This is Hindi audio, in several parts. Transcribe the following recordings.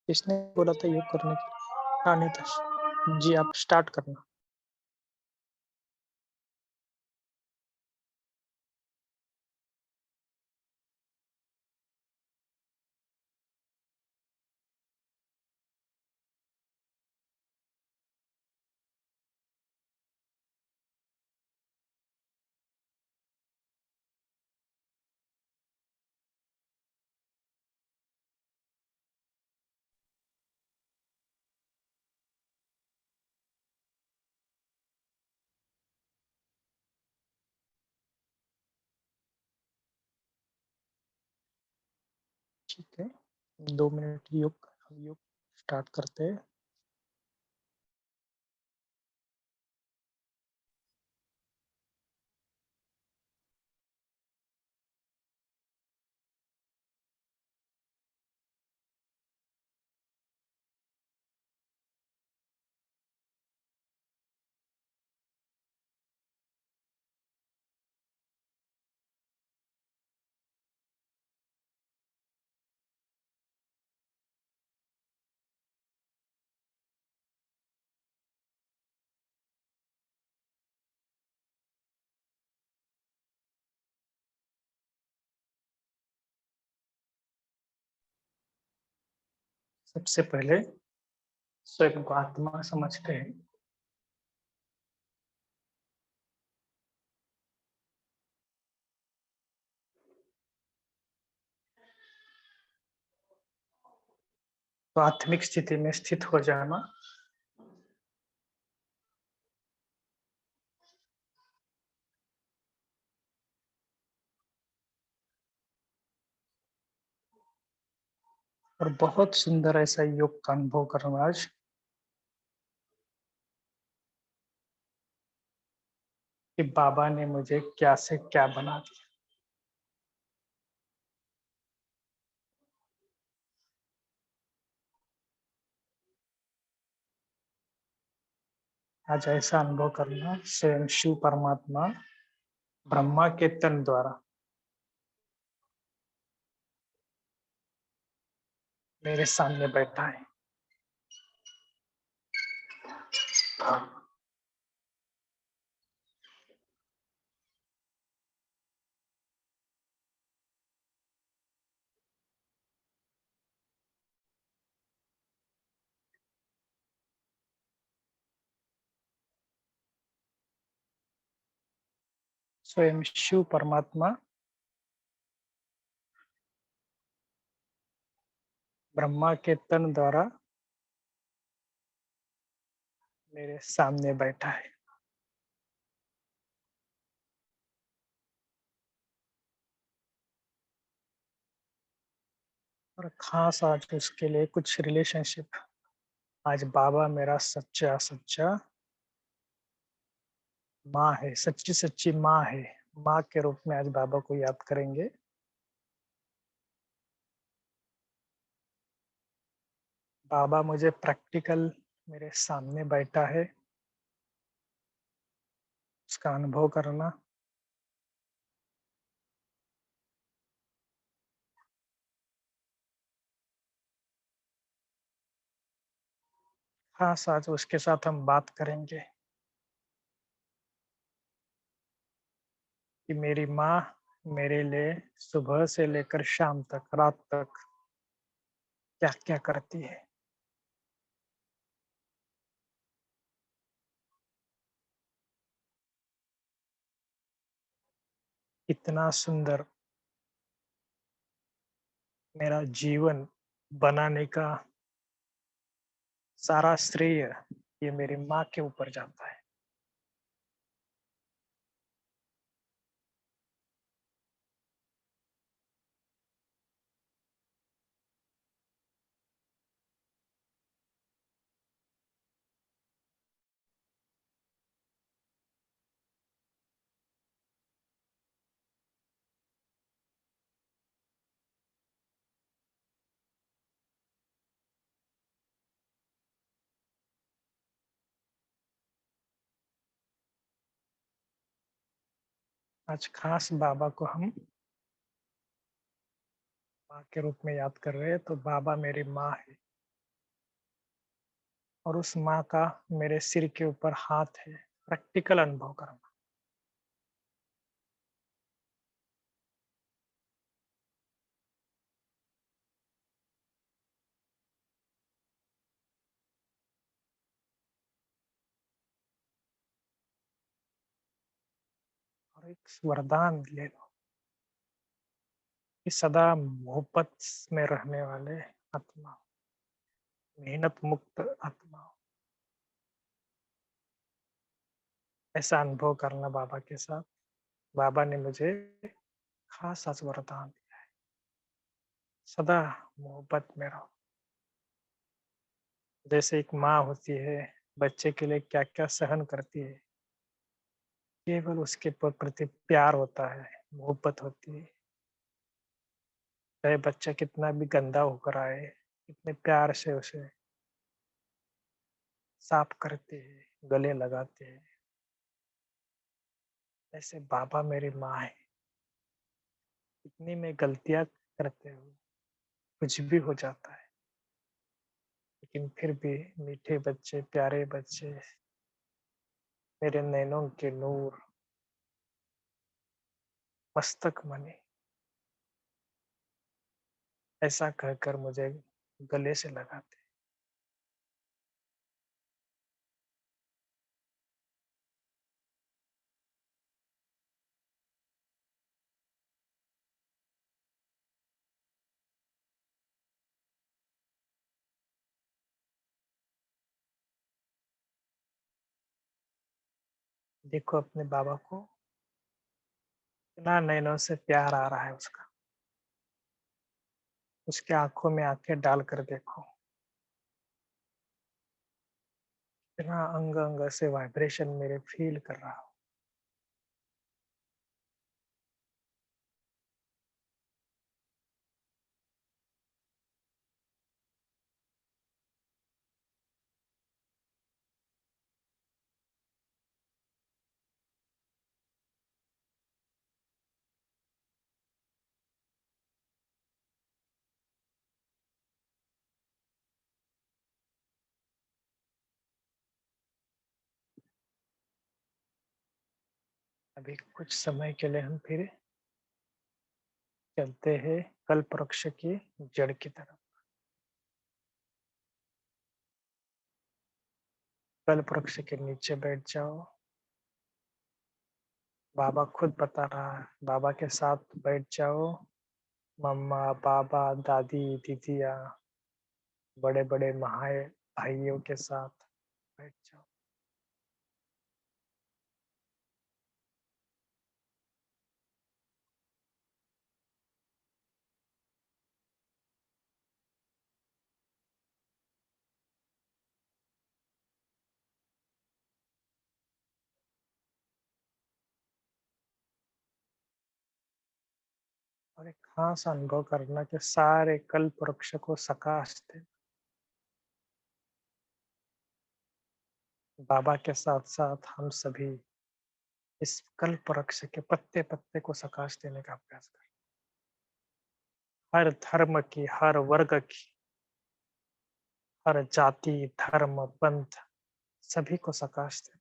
किसने बोला था योग करने के लिए? हाँ, नितेश। जी, आप स्टार्ट करना। ठीक है, 2 मिनट हम योग स्टार्ट करते हैं। सबसे पहले स्वयं को आत्मा समझते हैं। तो आत्मिक स्थिति में स्थित हो जाना। और बहुत सुंदर ऐसा योग का अनुभव करूँगा आज। कि बाबा ने मुझे क्या से क्या बना दिया। आज ऐसा अनुभव करना स्वयं शिव परमात्मा ब्रह्मा के तन द्वारा मेरे सामने बैठा है। स्वयं शिव परमात्मा ब्रह्मा के तन द्वारा मेरे सामने बैठा है। और खास आज उसके लिए कुछ रिलेशनशिप। आज बाबा मेरा सच्चा सच्चा माँ है, सच्ची सच्ची माँ है। माँ के रूप में आज बाबा को याद करेंगे। बाबा मुझे प्रैक्टिकल मेरे सामने बैठा है, उसका अनुभव करना। खास आज उसके साथ हम बात करेंगे कि मेरी माँ मेरे लिए सुबह से लेकर शाम तक, रात तक क्या-क्या करती है। इतना सुंदर मेरा जीवन बनाने का सारा श्रेय ये मेरी माँ के ऊपर जाता है। आज खास बाबा को हम माँ के रूप में याद कर रहे हैं, तो बाबा मेरी माँ है। और उस माँ का मेरे सिर के ऊपर हाथ है, प्रैक्टिकल अनुभव करना। और एक वरदान ले लो कि सदा मोहब्बत में रहने वाले आत्मा, मेहनत मुक्त आत्मा, ऐसा अनुभव करना बाबा के साथ। बाबा ने मुझे खास आज वरदान दिया, सदा मोहब्बत में रहो। जैसे एक माँ होती है, बच्चे के लिए क्या-क्या सहन करती है, केवल उसके प्रति प्यार होता है, मोहब्बत होती है। चाहे बच्चा कितना भी गंदा होकर आए, कितने प्यार से उसे साफ करते हैं, गले लगाते हैं। ऐसे बाबा मेरी माँ है, इतनी में गलतियाँ करते हो, कुछ भी हो जाता है, लेकिन फिर भी मीठे बच्चे, प्यारे बच्चे, मेरे नैनों के नूर, मस्तक मणि, ऐसा कहकर मुझे गले से लगाते। देखो अपने बाबा को, इतना नैनों से प्यार आ रहा है उसका। उसकी आँखों में आँखें डाल कर देखो, इतना अंग-अंग से वाइब्रेशन मेरे फ़ील कर रहा हूँ। अभी कुछ समय के लिए हम फिर चलते हैं कल्प वृक्ष की जड़ की तरफ। कल्प वृक्ष के नीचे बैठ जाओ। बाबा खुद बता रहा है, बाबा के साथ बैठ जाओ। मम्मा, पापा, दादी, दीदियाँ, बड़े-बड़े महाए भाइयों के साथ बैठ जाओ। और एक खास अनुभव करना कि सारे कल्प वृक्ष को सकाश दे। बाबा के साथ-साथ हम सभी इस कल्प वृक्ष के पत्ते-पत्ते को सकाश देने का अभ्यास करें। हर धर्म की, हर वर्ग की, हर जाति, धर्म, पंथ सभी को सकाश दें।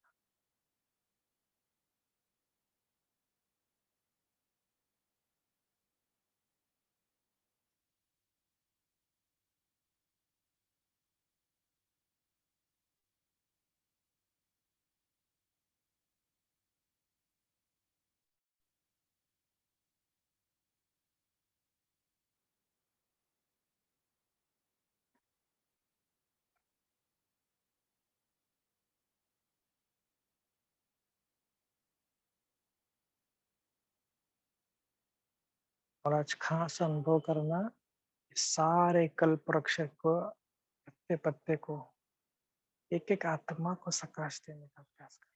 और आज खास अनुभव करना, इस सारे कल्प वृक्ष को, पत्ते-पत्ते को, एक-एक आत्मा को सकाश देने का अभ्यास करें।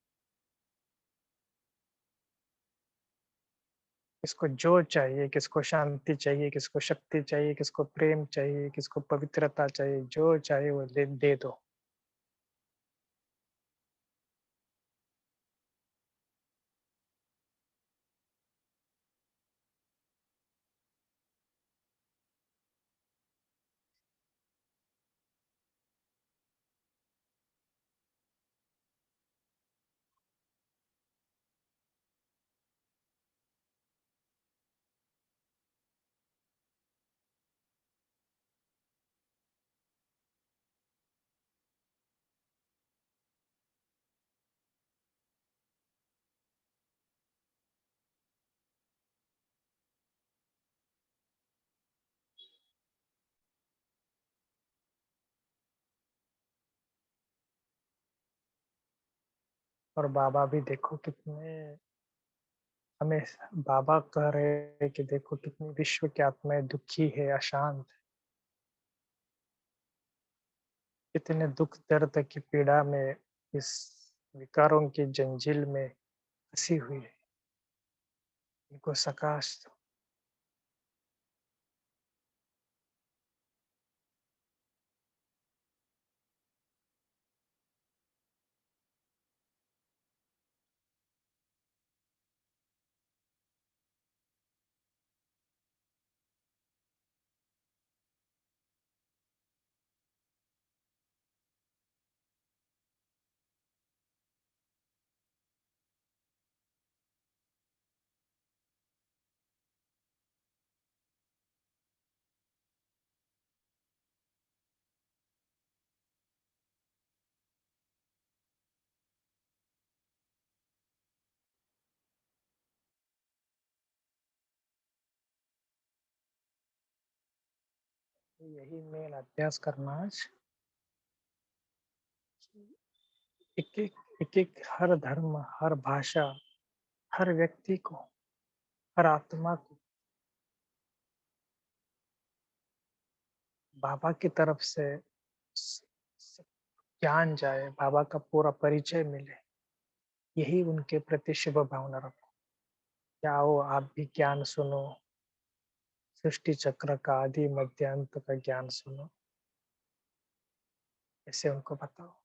किसको जो चाहिए, किसको शांति चाहिए, किसको शक्ति चाहिए, किसको प्रेम चाहिए, किसको पवित्रता चाहिए, जो चाहिए वो दे दो। और बाबा भी देखो कितने हमें बाबा कह रहे हैं कि देखो कितनी विश्व की आत्माएं दुखी है, अशांत है, कितने दुख दर्द की पीड़ा में, इस विकारों की जंजील में फंसी हुई है। इनको सकाश दो। यही मेन अभ्यास करना आज। एक एक हर धर्म, हर भाषा, हर व्यक्ति को, हर आत्मा को बाबा की तरफ से स- स- ज्ञान जाए, बाबा का पूरा परिचय मिले। यही उनके प्रति शुभ भावना रखो। क्या आओ आप भी ज्ञान सुनो, सृष्टि चक्र का आदि मध्य अंत का ज्ञान सुनो, ऐसे उनको बताओ।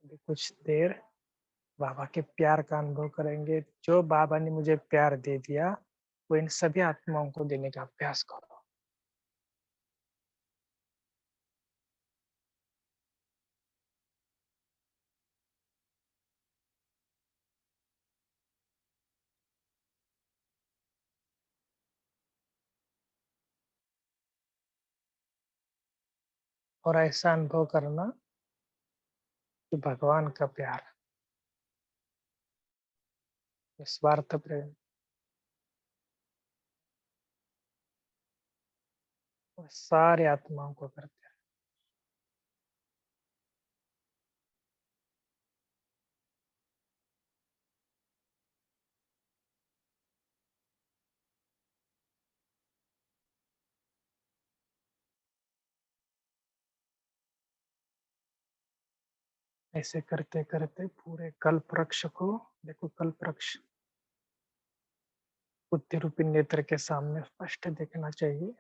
अभी कुछ देर बाबा के प्यार का अनुभव करेंगे। जो बाबा ने मुझे प्यार दे दिया, वो इन सभी आत्माओं को देने का अभ्यास करो। और ऐसा अनुभव करना कि भगवान का प्यार, निस्वार्थ प्रेम, वो सारे आत्माओं को करते हैं। ऐसे करते करते पूरे कल्प वृक्ष को देखो। कल्प वृक्ष बुद्धि रूपी नेत्र के सामने स्पष्ट देखना चाहिए।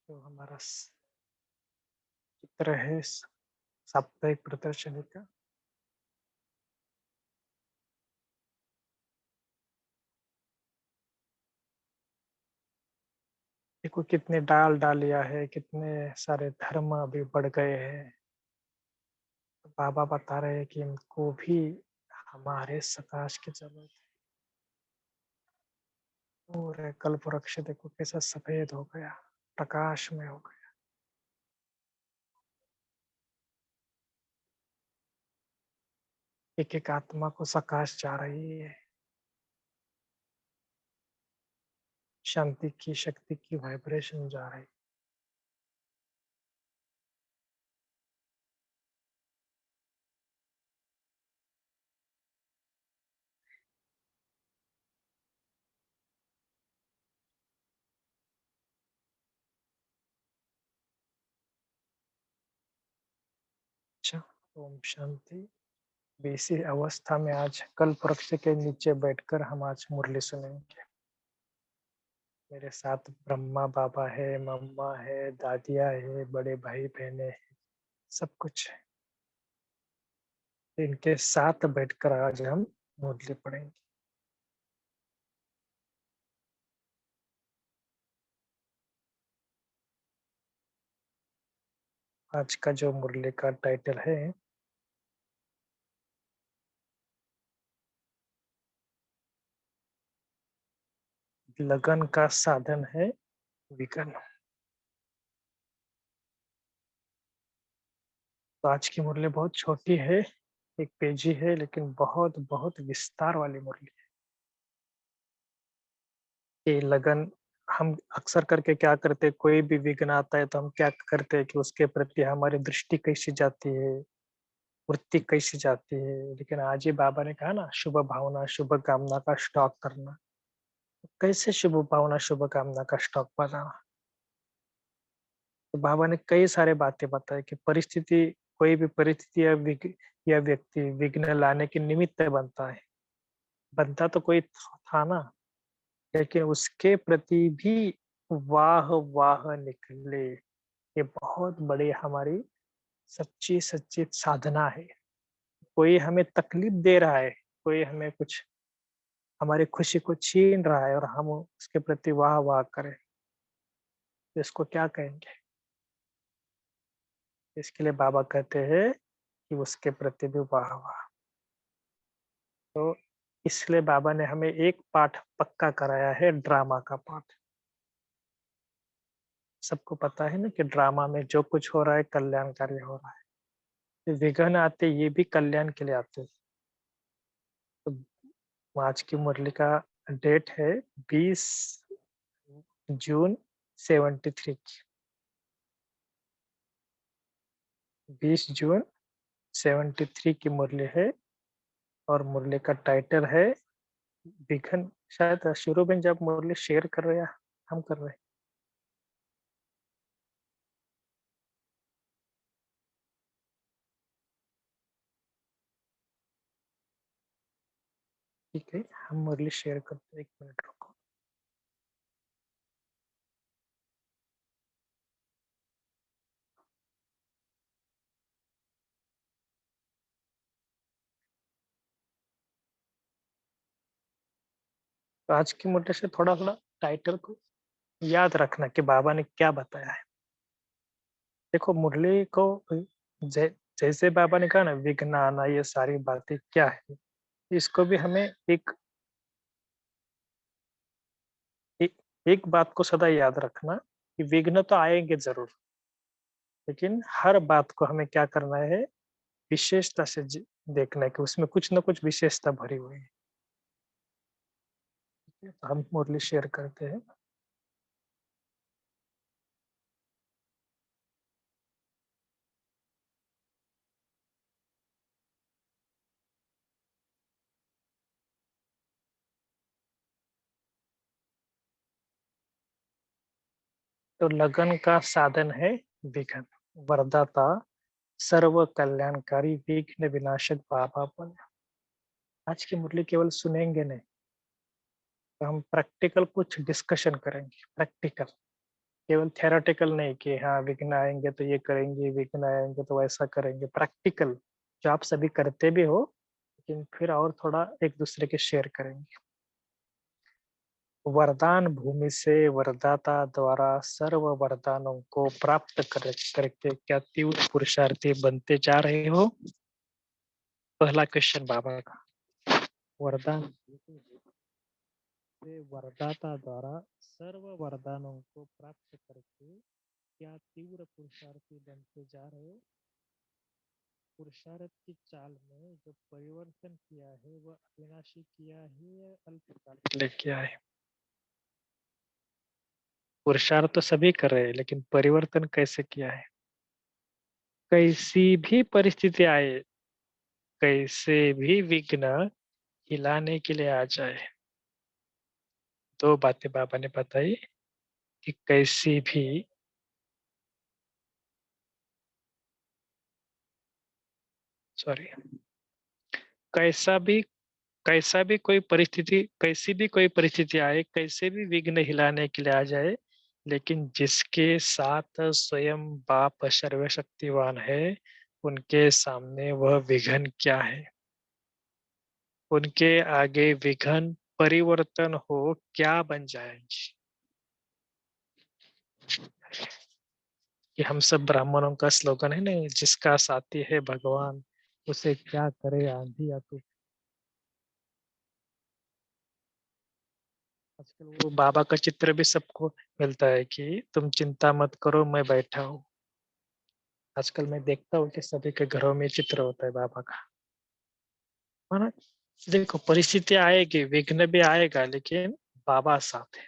जो हमारा चित्र है साप्ताहिक प्रदर्शनी का, देखो कितने डाल डालिया है, कितने सारे धर्म अभी बढ़ गए हैं। तो बाबा बता रहे हैं कि इनको भी हमारे सकाश की जरूरत है। पूरे कल्प वृक्ष देखो कैसा सफेद हो गया, प्रकाश में हो गया। एक एक आत्मा को सकाश जा रही है, शांति की शक्ति की वाइब्रेशन जा रही है। अच्छा, ओम शांति। इसी अवस्था में आज कल्प वृक्ष के नीचे बैठकर हम आज मुरली सुनेंगे। मेरे साथ ब्रह्मा बाबा है, मम्मा है, दादिया है, बड़े भाई बहने हैं, सब कुछ है। इनके साथ बैठकर आज हम मुरली पढ़ेंगे। आज का जो मुरली का टाइटल है, लगन का साधन है विघ्न। तो आज की मुरली बहुत छोटी है, एक पेजी है, लेकिन बहुत बहुत विस्तार वाली मुरली है। ये लगन, हम अक्सर करके क्या करते हैं, कोई भी विघ्न आता है तो हम क्या करते हैं कि उसके प्रति हमारी दृष्टि कैसी जाती है, वृत्ति कैसी जाती है। लेकिन आज ही बाबा ने कहा ना, शुभ भावना शुभ कामना का स्टॉक करना। कैसे शुभ भावना शुभ कामना का स्टॉक बनाना? तो बाबा ने कई सारे बातें बताई कि परिस्थिति, कोई भी परिस्थिति या व्यक्ति विघ्न लाने के निमित्त बनता है। बनता तो कोई था ना, लेकिन उसके प्रति भी वाह वाह निकले। ये बहुत बड़ी हमारी सच्ची सच्ची साधना है। कोई हमें तकलीफ दे रहा है, कोई हमें कुछ, हमारी खुशी को छीन रहा है और हम उसके प्रति वाह वाह करें, तो इसको क्या कहेंगे? इसके लिए बाबा कहते हैं कि उसके प्रति भी वाह वाह। तो इसलिए बाबा ने हमें एक पाठ पक्का कराया है, ड्रामा का पाठ। सबको पता है ना कि ड्रामा में जो कुछ हो रहा है कल्याणकारी हो रहा है। विघ्न आते ये भी कल्याण के लिए आते हैं। तो आज की मुरली का डेट है 20 जून 73 की। 20 जून 73 की मुरली है। और मुरली का टाइटल है विघ्न। शायद शुरू में जब मुरली शेयर कर रहे हैं, हम कर रहे हैं। ठीक है, हम मुरली शेयर करते हैं, 1 मिनट रुको। तो आज की मुरली से थोड़ा थोड़ा टाइटल को याद रखना कि बाबा ने क्या बताया है। देखो मुरली को, जै, जैसे बाबा ने कहा ना, विघ्न आना, ये सारी बातें क्या है, इसको भी हमें एक, एक बात को सदा याद रखना कि विघ्न तो आएंगे जरूर, लेकिन हर बात को हमें क्या करना है, विशेषता से देखना है कि उसमें कुछ ना कुछ विशेषता भरी हुई है। तो हम मुरली शेयर करते हैं। तो लगन का साधन है विघ्न, वरदाता सर्व कल्याणकारी विघ्न विनाशक बाबा बन। आज की मुरली केवल सुनेंगे नहीं, तो हम प्रैक्टिकल कुछ डिस्कशन करेंगे। प्रैक्टिकल, केवल थेरेटिकल नहीं कि हाँ विघ्न आएंगे तो ये करेंगे, विघ्न आएंगे तो वैसा करेंगे। प्रैक्टिकल जो आप सभी करते भी हो, लेकिन फिर और थोड़ा एक दूसरे के शेयर करेंगे। वरदान भूमि से वरदाता द्वारा सर्व वरदानों को प्राप्त करके क्या तीव्र पुरुषार्थी बनते जा रहे हो? पहला क्वेश्चन बाबा का। वरदान से वरदाता द्वारा सर्व वरदानों को प्राप्त करके क्या तीव्र पुरुषार्थी बनते जा रहे हो? पुरुषार्थ की चाल में जो परिवर्तन किया है वह अविनाशी किया है या अल्पकाल के लिए किया है? पुरुषार्थ तो सभी कर रहे हैं, लेकिन परिवर्तन कैसे किया है? कैसी भी परिस्थिति आए, कैसे भी विघ्न हिलाने के लिए आ जाए, दो बातें बाबा ने बताई कि कैसी भी, सॉरी, कैसा भी, कैसा भी कोई परिस्थिति, कैसी भी कोई परिस्थिति आए, कैसे भी विघ्न हिलाने के लिए आ जाए, लेकिन जिसके साथ स्वयं बाप सर्वशक्तिवान है, उनके सामने वह विघन क्या है? उनके आगे विघन परिवर्तन हो क्या बन जाएंगे? कि हम सब ब्राह्मणों का स्लोगन है ना, जिसका साथी है भगवान, उसे क्या करे आंधी या तूफान। आजकल वो बाबा का चित्र भी सबको मिलता है कि तुम चिंता मत करो, मैं बैठा हूँ। आजकल मैं देखता हूँ कि सभी के घरों में चित्र होता है बाबा का। माना, देखो परिस्थिति आएगी, विघ्न भी आएगा, लेकिन बाबा साथ है।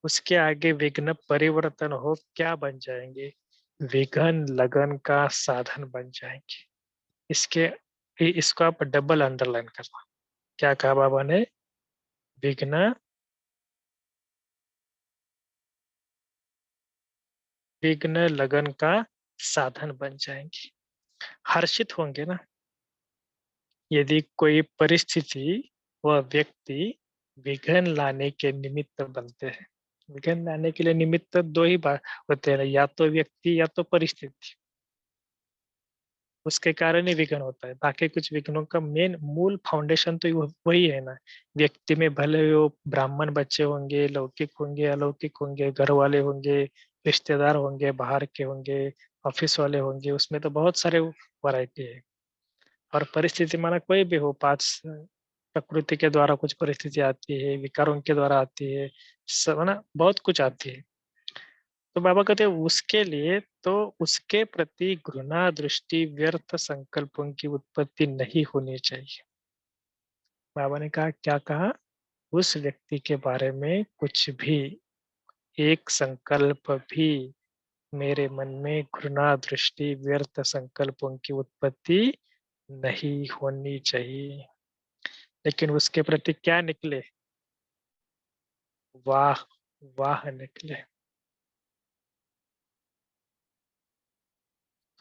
उसके आगे विघ्न परिवर्तन हो क्या बन जाएंगे? विघ्न लगन का साधन बन जाएंगे। इसके इसको आप डबल अंडरलाइन करना। क्या कहा बाबा ने? विघ्न विघ्न लगन का साधन बन जाएंगे। हर्षित होंगे ना यदि कोई परिस्थिति व व्यक्ति विघ्न लाने के निमित्त बनते हैं। विघ्न लाने के लिए निमित्त दो ही बात होते हैं, या तो व्यक्ति या तो परिस्थिति। उसके कारण ही विघ्न होता है। बाकी कुछ विघ्नों का मेन मूल फाउंडेशन तो वही है ना। व्यक्ति में भले वो ब्राह्मण बच्चे होंगे, लौकिक होंगे, अलौकिक होंगे, घर वाले होंगे, रिश्तेदार होंगे, बाहर के होंगे, ऑफिस वाले होंगे, उसमें तो बहुत सारे वैरायटी है। और परिस्थिति माना कोई भी हो, पांच प्रकृति के द्वारा कुछ परिस्थिति आती है, विकारों के द्वारा आती है, सब ना बहुत कुछ आती है। तो बाबा कहते हैं उसके लिए तो उसके प्रति घृणा दृष्टि व्यर्थ संकल्पों की उत्पत्ति नहीं होनी चाहिए। बाबा ने कहा, क्या कहा? उस व्यक्ति के बारे में कुछ भी एक संकल्प भी मेरे मन में घृणा दृष्टि व्यर्थ संकल्पों की उत्पत्ति नहीं होनी चाहिए। लेकिन उसके प्रति क्या निकले? वाह, वाह निकले।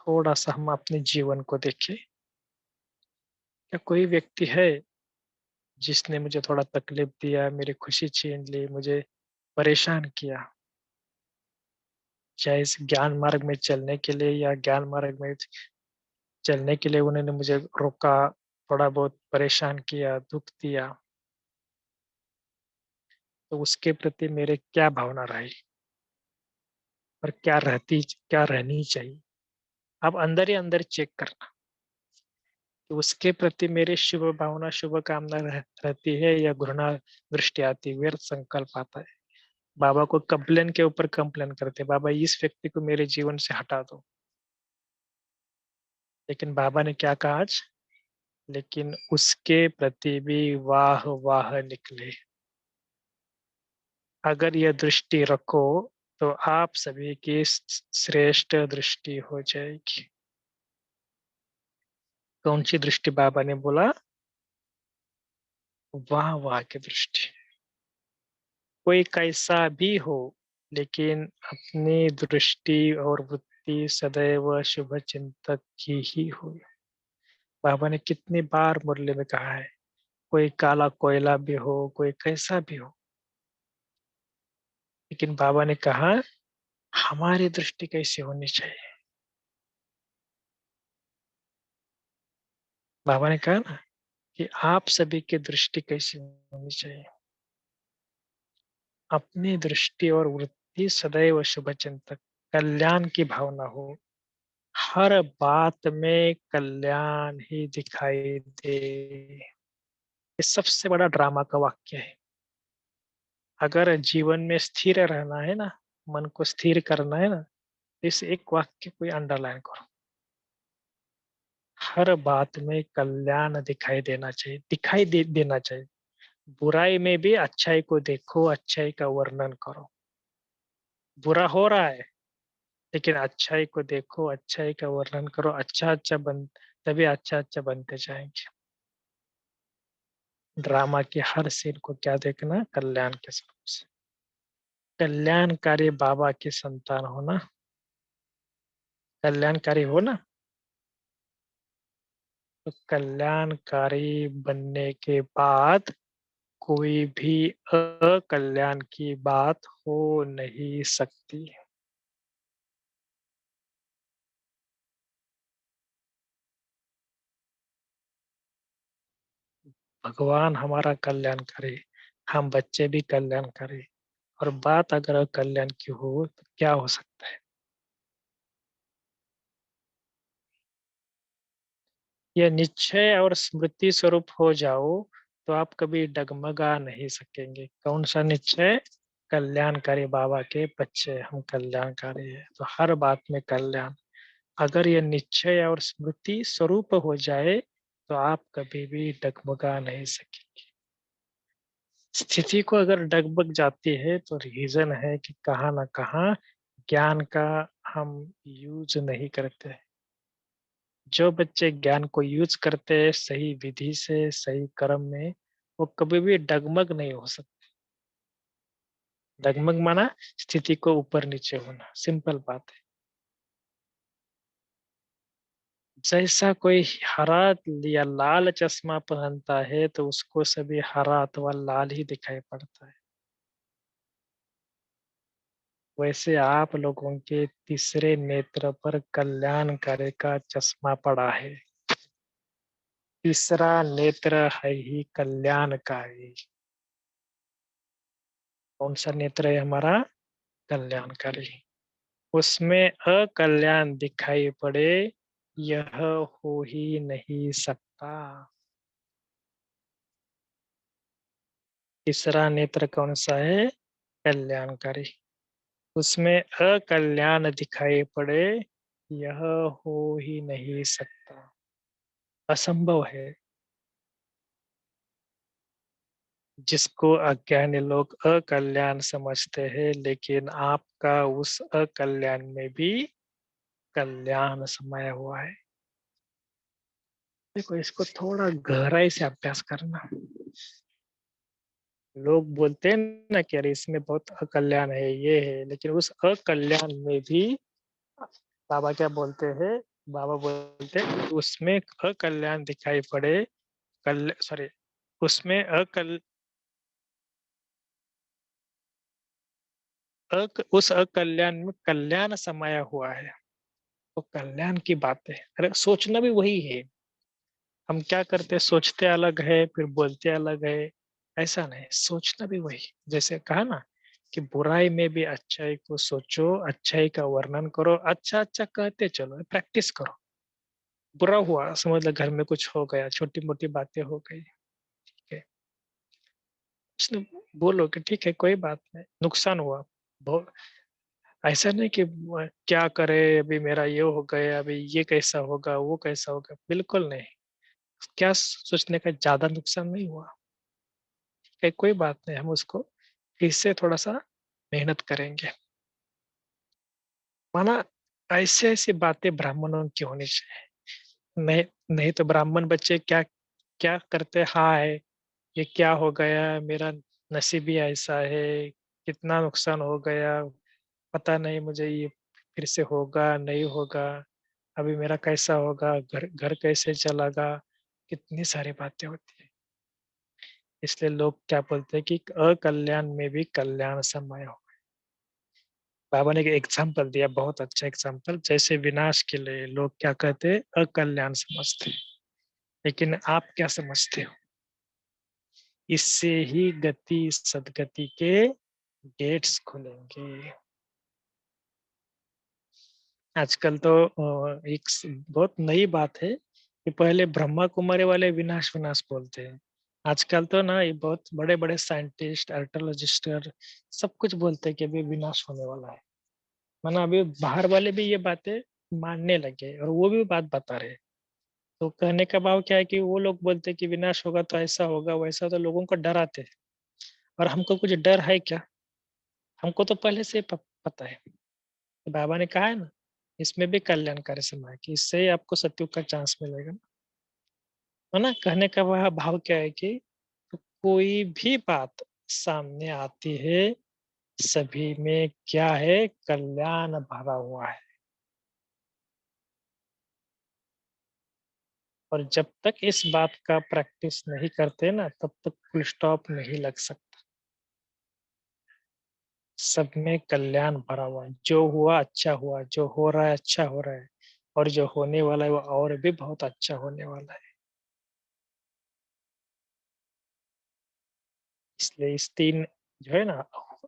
थोड़ा सा हम अपने जीवन को देखें। क्या कोई व्यक्ति है जिसने मुझे थोड़ा तकलीफ दिया, मेरी खुशी छीन ली, मुझे परेशान किया, चाहे इस ज्ञान मार्ग में चलने के लिए या ज्ञान मार्ग में चलने के लिए उन्होंने मुझे रोका, थोड़ा बहुत परेशान किया, दुख दिया, तो उसके प्रति मेरे क्या भावना रही और क्या रहनी चाहिए? आप अंदर ही अंदर चेक करना कि उसके प्रति मेरी शुभ भावना, शुभ कामना रहती है या घृणा दृष्टि आती है, व्यर्थ संकल्प आता है। बाबा को कंप्लेन के ऊपर कंप्लेन करते, बाबा इस व्यक्ति को मेरे जीवन से हटा दो। लेकिन बाबा ने क्या कहा आज? लेकिन उसके प्रति भी वाह वाह निकले। अगर यह दृष्टि रखो तो आप सभी की श्रेष्ठ दृष्टि हो जाएगी। कौन सी दृष्टि बाबा ने बोला? वाह वाह की दृष्टि। कोई कैसा भी हो, लेकिन अपनी दृष्टि और वृत्ति सदैव शुभ चिंतक की ही हो। बाबा ने कितनी बार मुरली में कहा है, कोई काला कोयला भी हो, कोई कैसा भी हो, लेकिन बाबा ने कहा हमारी दृष्टि कैसी होनी चाहिए। बाबा ने कहा ना कि आप सभी की दृष्टि कैसी होनी चाहिए। अपनी दृष्टि और वृत्ति सदैव शुभ चिंतक, कल्याण की भावना हो। हर बात में कल्याण ही दिखाई दे। ये सबसे बड़ा ड्रामा का वाक्य है। अगर जीवन में स्थिर रहना है ना, मन को स्थिर करना है ना, इस एक वाक्य को अंडरलाइन करो। हर बात में कल्याण दिखाई देना चाहिए, देना चाहिए। बुराई में भी अच्छाई को देखो, अच्छाई का वर्णन करो। बुरा हो रहा है, लेकिन अच्छाई को देखो, अच्छाई का वर्णन करो। अच्छा अच्छा बन तभी अच्छा अच्छा बनते जाएंगे। ड्रामा के हर सीन को क्या देखना? कल्याण के स्वरूप से। कल्याणकारी बाबा की संतान होना, कल्याणकारी हो ना, तो कल्याणकारी बनने के बाद कोई भी अकल्याण की बात हो नहीं सकती। भगवान हमारा कल्याण करे, हम बच्चे भी कल्याण करें। और बात अगर कल्याण की हो तो क्या हो सकता है? यह निश्चय और स्मृति स्वरूप हो जाओ तो आप कभी डगमगा नहीं सकेंगे। कौन सा निश्चय? कल्याणकारी बाबा के बच्चे हम कल्याणकारी है, तो हर बात में कल्याण। अगर यह निश्चय और स्मृति स्वरूप हो जाए तो आप कभी भी डगमगा नहीं सकेंगे। स्थिति को अगर डगमग जाती है तो रीजन है कि कहाँ ना कहाँ ज्ञान का हम यूज नहीं करते। जो बच्चे ज्ञान को यूज करते हैं सही विधि से, सही कर्म में, वो कभी भी डगमग नहीं हो सकते। डगमग माना स्थिति को ऊपर नीचे होना, सिंपल बात है। जैसा कोई हरा या लाल चश्मा पहनता है तो उसको सभी हरा अथवा लाल ही दिखाई पड़ता है। वैसे आप लोगों के तीसरे नेत्र पर कल्याणकारी का चश्मा पड़ा है। तीसरा नेत्र है ही कल्याणकारी। कौन सा नेत्र है हमारा? कल्याणकारी। उसमें अकल्याण दिखाई पड़े, यह हो ही नहीं सकता। तीसरा नेत्र कौन सा है? कल्याणकारी। उसमें अकल्याण दिखाई पड़े, यह हो ही नहीं सकता, असंभव है। जिसको अज्ञानी लोग अकल्याण समझते हैं, लेकिन आपका उस अकल्याण में भी कल्याण समाया हुआ है। देखो, इसको थोड़ा गहराई से अभ्यास करना। लोग बोलते हैं ना कि अरे इसमें बहुत अकल्याण है, ये है, लेकिन उस अकल्याण में भी बाबा क्या बोलते हैं? बाबा बोलते हैं उसमें अकल्याण दिखाई पड़े, कल सॉरी, उसमें उस अकल्याण में कल्याण समाया हुआ है। तो कल्याण की बात है, अरे सोचना भी वही है। हम क्या करते हैं, सोचते अलग है फिर बोलते अलग है। ऐसा नहीं, सोचना भी वही। जैसे कहा ना कि बुराई में भी अच्छाई को सोचो, अच्छाई का वर्णन करो, अच्छा अच्छा कहते चलो, प्रैक्टिस करो। बुरा हुआ, समझ लो घर में कुछ हो गया, छोटी मोटी बातें हो गई, ठीक है, उसने बोलो कि ठीक है कोई बात नहीं, नुकसान हुआ बहुत। ऐसा नहीं कि क्या करे, अभी मेरा ये हो गया, अभी ये कैसा होगा, वो कैसा होगा, बिल्कुल नहीं। क्या सोचने का, ज्यादा नुकसान नहीं हुआ, ठीक है कोई बात नहीं, हम उसको फिर से थोड़ा सा मेहनत करेंगे। माना ऐसे ऐसी बातें ब्राह्मणों की होनी चाहिए। नहीं, नहीं तो ब्राह्मण बच्चे क्या क्या करते, हाय ये क्या हो गया, मेरा नसीब ही ऐसा है, कितना नुकसान हो गया, पता नहीं मुझे ये फिर से होगा नहीं होगा, अभी मेरा कैसा होगा, घर घर कैसे चलेगा, कितनी सारी बातें होती है। इसलिए लोग क्या बोलते हैं कि अकल्याण में भी कल्याण समाया हो। बाबा ने एक एग्जाम्पल दिया, बहुत अच्छा एग्जाम्पल। जैसे विनाश के लिए लोग क्या कहते हैं, अकल्याण समझते हैं, लेकिन आप क्या समझते हो? इससे ही गति सदगति के गेट्स खुलेंगे। आजकल तो एक बहुत नई बात है कि पहले ब्रह्मा कुमारी वाले विनाश विनाश बोलते हैं। आजकल तो ना ये बहुत बड़े बड़े साइंटिस्ट, आर्कोलॉजिस्ट सब कुछ बोलते हैं कि अभी विनाश होने वाला है। माना अभी बाहर वाले भी ये बातें मानने लगे और वो भी बात बता रहे हैं। तो कहने का भाव क्या है कि वो लोग बोलते हैं कि विनाश होगा तो ऐसा होगा वैसा, तो लोगों को डराते हैं। और हमको कुछ डर है क्या? हमको तो पहले से पता है। तो बाबा ने कहा है ना, इसमें भी कल्याणकारी समय कि इससे ही आपको सत्युग का चांस मिलेगा। है ना? कहने का वह भाव क्या है कि कोई भी बात सामने आती है, सभी में क्या है, कल्याण भरा हुआ है। और जब तक इस बात का प्रैक्टिस नहीं करते ना, तब तक फुल स्टॉप नहीं लग सकता। सब में कल्याण भरा हुआ है, जो हुआ अच्छा हुआ, जो हो रहा है अच्छा हो रहा है, और जो होने वाला है वो और भी बहुत अच्छा होने वाला है। इसलिए इस तीन जो है ना,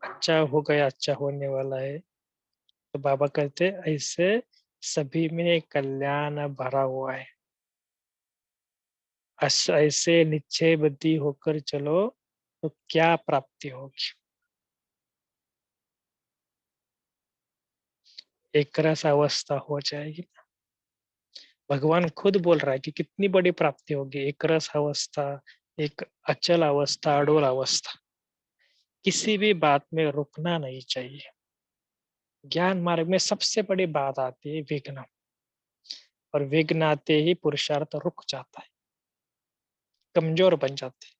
अच्छा हो गया, अच्छा होने वाला है। तो बाबा कहते ऐसे सभी में कल्याण भरा हुआ है। ऐसे निश्चय बुद्धि होकर चलो तो क्या प्राप्ति होगी। एक रस अवस्था हो जाएगी। भगवान खुद बोल रहा है कि कितनी बड़ी प्राप्ति होगी, एक रस अवस्था, एक अचल अवस्था, अडोल अवस्था। किसी भी बात में रुकना नहीं चाहिए। ज्ञान मार्ग में सबसे बड़ी बात आती है विघ्न, और विघ्न आते ही पुरुषार्थ रुक जाता है, कमजोर बन जाते हैं।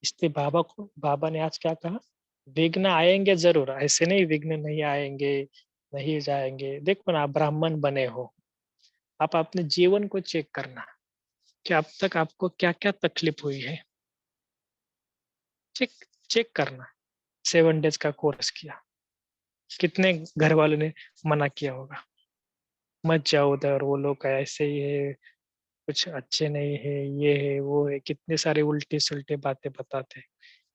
इसलिए बाबा ने आज क्या कहा, विघ्न आएंगे जरूर, ऐसे नहीं विघ्न नहीं आएंगे, नहीं जाएंगे। देखो ना, आप ब्राह्मण बने हो, आप अपने जीवन को चेक करना कि अब तक आपको क्या क्या तकलीफ हुई है। चेक चेक करना। 7 डेज का कोर्स किया, कितने घर वालों ने मना किया होगा, मत जाओ उधर, वो लोग ऐसे ही है, कुछ अच्छे नहीं है, ये है वो है, कितने सारे उल्टे सुलटे बातें बताते।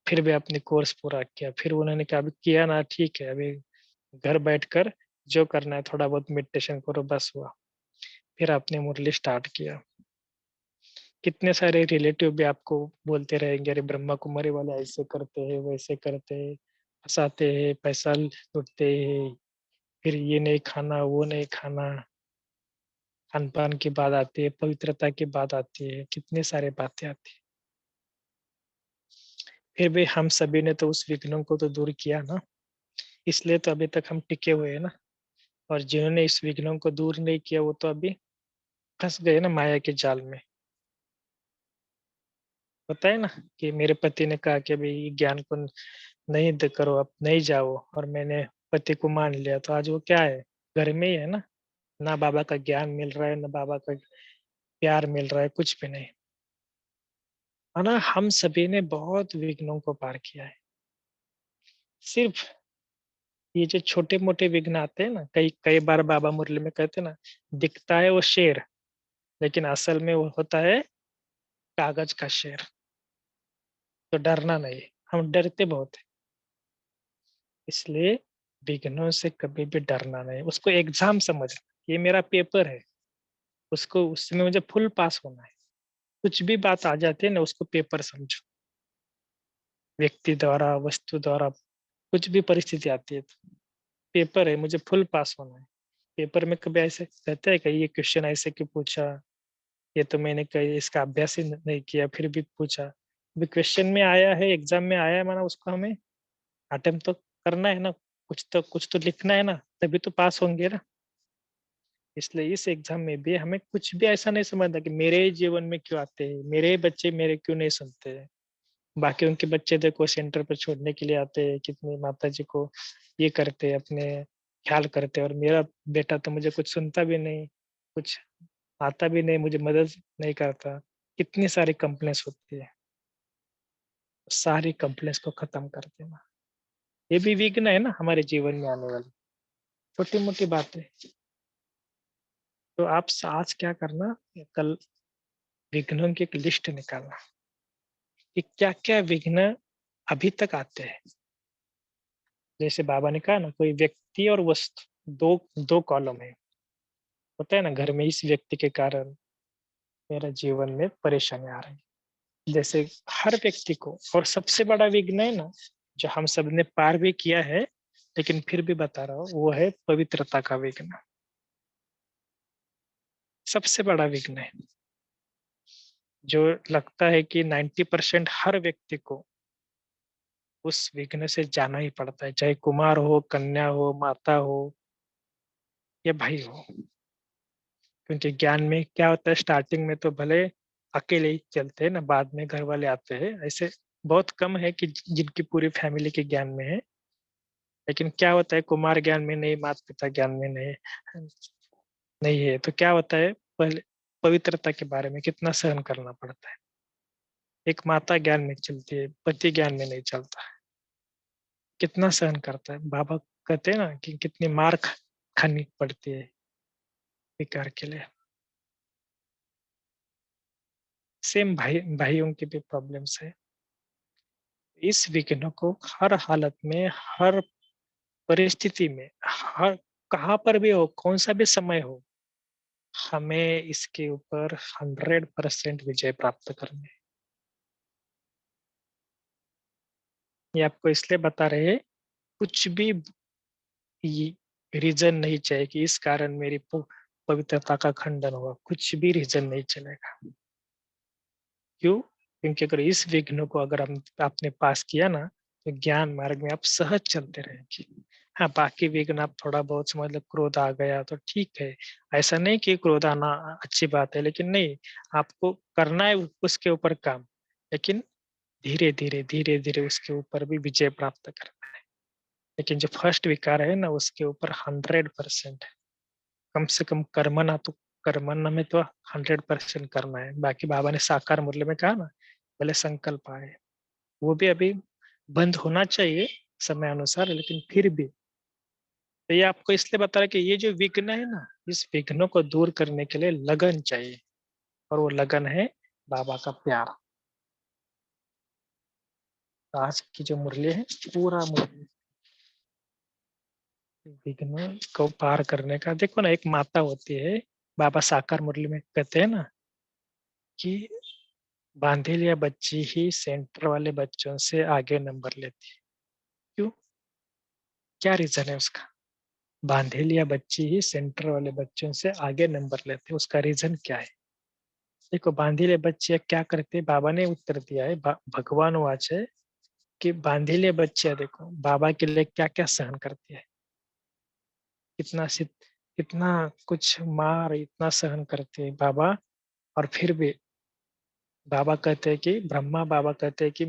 फिर भी आपने कोर्स पूरा किया, फिर उन्होंने कहा अभी किया ना, ठीक है, अभी घर बैठकर जो करना है थोड़ा बहुत मेडिटेशन करो, बस हुआ। फिर आपने मुरली स्टार्ट किया। कितने सारे रिलेटिव भी आपको बोलते रहेंगे, अरे ब्रह्मा कुमारी वाले ऐसे करते हैं, वैसे करते हैं, फंसाते हैं, पैसा लूटते हैं, फिर ये नहीं खाना, वो नहीं खाना। खान पान की बात आती है, पवित्रता की बात आती है, कितनी सारी बातें आती है। फिर भी हम सभी ने तो उस विघ्नों को तो दूर किया ना, इसलिए तो अभी तक हम टिके हुए हैं ना। और जिन्होंने इस विघ्नों को दूर नहीं किया वो तो अभी फंस गए ना माया के जाल में। पता है ना कि मेरे पति ने कहा कि अभी ज्ञान को नहीं करो, अब नहीं जाओ, और मैंने पति को मान लिया, तो आज वो क्या है, घर में ही है ना। ना बाबा का ज्ञान मिल रहा है, ना बाबा का प्यार मिल रहा है, कुछ भी नहीं। है ना, हम सभी ने बहुत विघ्नों को पार किया है। सिर्फ ये जो छोटे मोटे विघ्न आते हैं ना, कई कई बार बाबा मुरली में कहते हैं ना, दिखता है वो शेर, लेकिन असल में वो होता है कागज का शेर। तो डरना नहीं, हम डरते बहुत है। इसलिए विघ्नों से कभी भी डरना नहीं, उसको एग्जाम समझ, ये मेरा पेपर है, उसको उसमें मुझे फुल पास होना है। कुछ भी बात आ जाती है ना, उसको पेपर समझो। व्यक्ति द्वारा, वस्तु द्वारा, कुछ भी परिस्थिति आती है तो पेपर है, मुझे फुल पास होना है। पेपर में कभी ऐसे कहते हैं कि ये क्वेश्चन ऐसे क्यों पूछा, ये तो मैंने कहीं इसका अभ्यास ही नहीं किया, फिर भी पूछा। अभी क्वेश्चन में आया है, एग्जाम में आया है, माना उसको हमें अटेम्प्ट तो करना है ना, कुछ तो लिखना है ना, तभी तो पास होंगे ना। इसलिए इस एग्जाम में भी हमें कुछ भी ऐसा नहीं समझना कि मेरे जीवन में क्यों आते हैं, मेरे बच्चे मेरे क्यों नहीं सुनते हैं। बाकी उनके बच्चे देखो सेंटर पर छोड़ने के लिए आते हैं, कितनी माता जी को ये करते हैं, अपने ख्याल करते हैं, और मेरा बेटा तो मुझे कुछ सुनता भी नहीं, कुछ आता भी नहीं, मुझे मदद नहीं करता। कितनी सारी कंप्लेंट्स होती है, सारी कंप्लेंट्स को खत्म कर देना, ये भी विघ्न है ना हमारे जीवन में आने वाली छोटी मोटी बातें। तो आप आज क्या करना, कल विघ्नों की एक लिस्ट निकालना कि क्या क्या विघ्न अभी तक आते हैं। जैसे बाबा ने कहा ना, कोई व्यक्ति और वस्तु, दो दो कॉलम है। होता है ना, घर में इस व्यक्ति के कारण मेरा जीवन में परेशानी आ रही है, जैसे हर व्यक्ति को। और सबसे बड़ा विघ्न है ना, जो हम सब ने पार भी किया है, लेकिन फिर भी बता रहा हूँ, वो है पवित्रता का विघ्न। सबसे बड़ा विघ्न है, जो लगता है कि 90% हर व्यक्ति को उस विघ्न से जाना ही पड़ता है, चाहे कुमार हो, कन्या हो, माता हो, या भाई हो। क्योंकि ज्ञान में क्या होता है, स्टार्टिंग में तो भले अकेले ही चलते हैं ना, बाद में घर वाले आते हैं। ऐसे बहुत कम है कि जिनकी पूरी फैमिली के ज्ञान में है। लेकिन क्या होता है, कुमार ज्ञान में नहीं, माता पिता ज्ञान में नहीं, नहीं है, तो क्या होता है, पहले पवित्रता के बारे में कितना सहन करना पड़ता है। एक माता ज्ञान में चलती है, पति ज्ञान में नहीं चलता है, कितना सहन करता है। बाबा कहते हैं ना कि कितनी मार खानी पड़ती है विकार के लिए। सेम भाइयों की भी प्रॉब्लम्स है। इस विघ्न को हर हालत में, हर परिस्थिति में, हर कहाँ पर भी हो, कौन सा भी समय हो, हमें इसके ऊपर 100% विजय प्राप्त करनी है। ये आपको इसलिए बता रहे हैं, कुछ भी रीजन नहीं चाहिए कि इस कारण मेरी पवित्रता का खंडन हुआ, कुछ भी रीजन नहीं चलेगा। क्यों? क्योंकि अगर इस विघ्न को अगर हम आपने पास किया ना, तो ज्ञान मार्ग में आप सहज चलते रहेंगे। हाँ, बाकी विघ्न आप थोड़ा बहुत समझ लो, क्रोध आ गया तो ठीक है, ऐसा नहीं कि क्रोध आना अच्छी बात है, लेकिन नहीं, आपको करना है उसके ऊपर काम, लेकिन धीरे धीरे धीरे धीरे उसके ऊपर भी विजय प्राप्त करना है। लेकिन जो फर्स्ट विकार है ना, उसके ऊपर 100% है। कम से कम कर्मना तो, कर्मना में तो 100% करना है। बाकी बाबा ने साकार मुरली में कहा ना, भले संकल्प आए, वो भी अभी बंद होना चाहिए समय अनुसार, लेकिन फिर भी तो ये आपको इसलिए बता रहा है कि ये जो विघ्न है ना, इस विघ्नों को दूर करने के लिए लगन चाहिए, और वो लगन है बाबा का प्यार। तो आज की जो मुरली है, पूरा मुरली विघ्न को पार करने का। देखो ना, एक माता होती है, बाबा साकार मुरली में कहते हैं ना कि बांधिल या बच्ची ही सेंटर वाले बच्चों से आगे नंबर लेती है। क्यों? क्या रीजन है उसका? बांधिल या बच्ची ही सेंटर वाले बच्चों से आगे नंबर लेते हैं, उसका रीजन क्या है? देखो, बांधिल बच्चे क्या करते हैं, बाबा ने उत्तर दिया है, भगवान वाच है कि बांधिल बच्चे देखो बाबा के लिए क्या क्या सहन करती है, कितना कितना कुछ मार, इतना सहन करते हैं बाबा। और फिर भी बाबा कहते हैं कि ब्रह्मा बाबा कहते हैं कि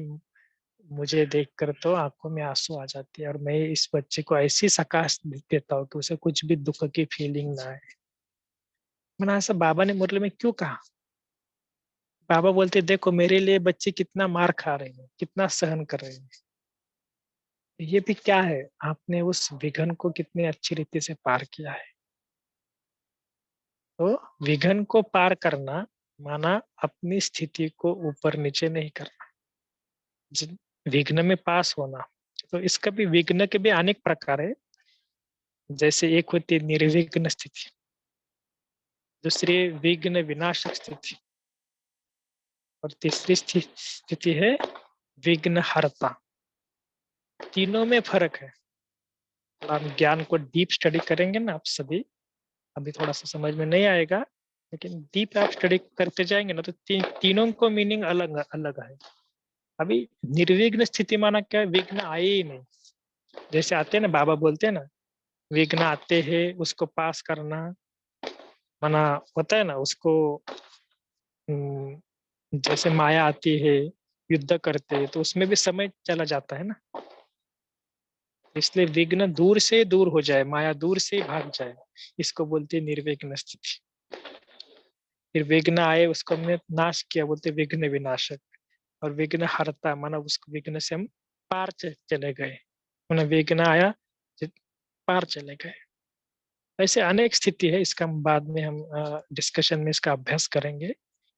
मुझे देखकर तो आंखों में आंसू आ जाती है, और मैं इस बच्चे को ऐसी सकाश देता हूँ कि उसे कुछ भी दुख की फीलिंग ना आए। मैंने ऐसा बाबा ने मुरली में क्यों कहा? बाबा बोलते देखो मेरे लिए बच्चे कितना मार खा रहे हैं, कितना सहन कर रहे हैं, ये भी क्या है, आपने उस विघन को कितनी अच्छी रीति से पार किया है। तो विघन को पार करना माना अपनी स्थिति को ऊपर नीचे नहीं करना, विघ्न में पास होना। तो इसका भी, विघ्न के भी अनेक प्रकार है। जैसे एक होती है निर्विघ्न स्थिति, दूसरी विघ्न विनाशक स्थिति, और तीसरी स्थिति है विघ्न हरता। तीनों में फर्क है। थोड़ा हम ज्ञान को डीप स्टडी करेंगे ना आप सभी, अभी थोड़ा सा समझ में नहीं आएगा, लेकिन डीप आप स्टडी करते जाएंगे ना, तो तीनों को मीनिंग अलग अलग है। अभी निर्विघ्न स्थिति माना क्या है, विघ्न आए ही नहीं। जैसे आते हैं ना, बाबा बोलते हैं ना, विघ्न आते हैं उसको पास करना, माना होता है ना उसको, जैसे माया आती है, युद्ध करते हैं, तो उसमें भी समय चला जाता है ना। इसलिए विघ्न दूर से दूर हो जाए, माया दूर से भाग जाए, इसको बोलते हैं निर्विघ्न स्थिति। फिर विघ्न आए, उसको हमने नाश किया, बोलते विघ्न विनाशक। और विघ्न हरता माना उसको विघ्न से हम पार चले गए, उन्हें विघ्न आया, पार चले गए। ऐसे अनेक स्थिति है, इसका हम बाद में हम डिस्कशन में इसका अभ्यास करेंगे।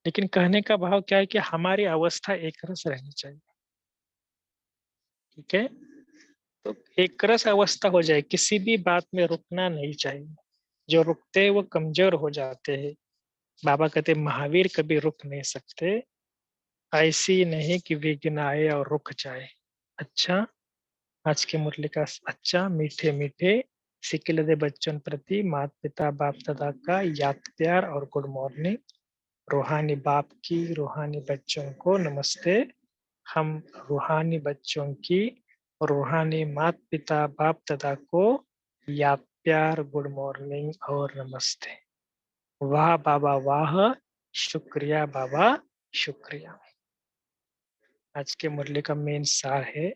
लेकिन कहने का भाव क्या है कि हमारी अवस्था एक रस रहनी चाहिए। ठीक है, तो एक रस अवस्था हो जाए, किसी भी बात में रुकना नहीं चाहिए। जो रुकते हैं वो कमजोर हो जाते हैं। बाबा कहते महावीर कभी रुक नहीं सकते, ऐसी नहीं कि विघ्न आए और रुक जाए। अच्छा, आज की मुरली का अच्छा मीठे मीठे सिक्किल दे बच्चों प्रति माता पिता बाप दादा का याद प्यार और गुड मॉर्निंग। रूहानी बाप की रूहानी बच्चों को नमस्ते। हम रूहानी बच्चों की रूहानी माता पिता बाप दादा को याद प्यार, गुड मॉर्निंग और नमस्ते। वाह बाबा वाह, शुक्रिया बाबा शुक्रिया। आज के मुरली का मेन सार है,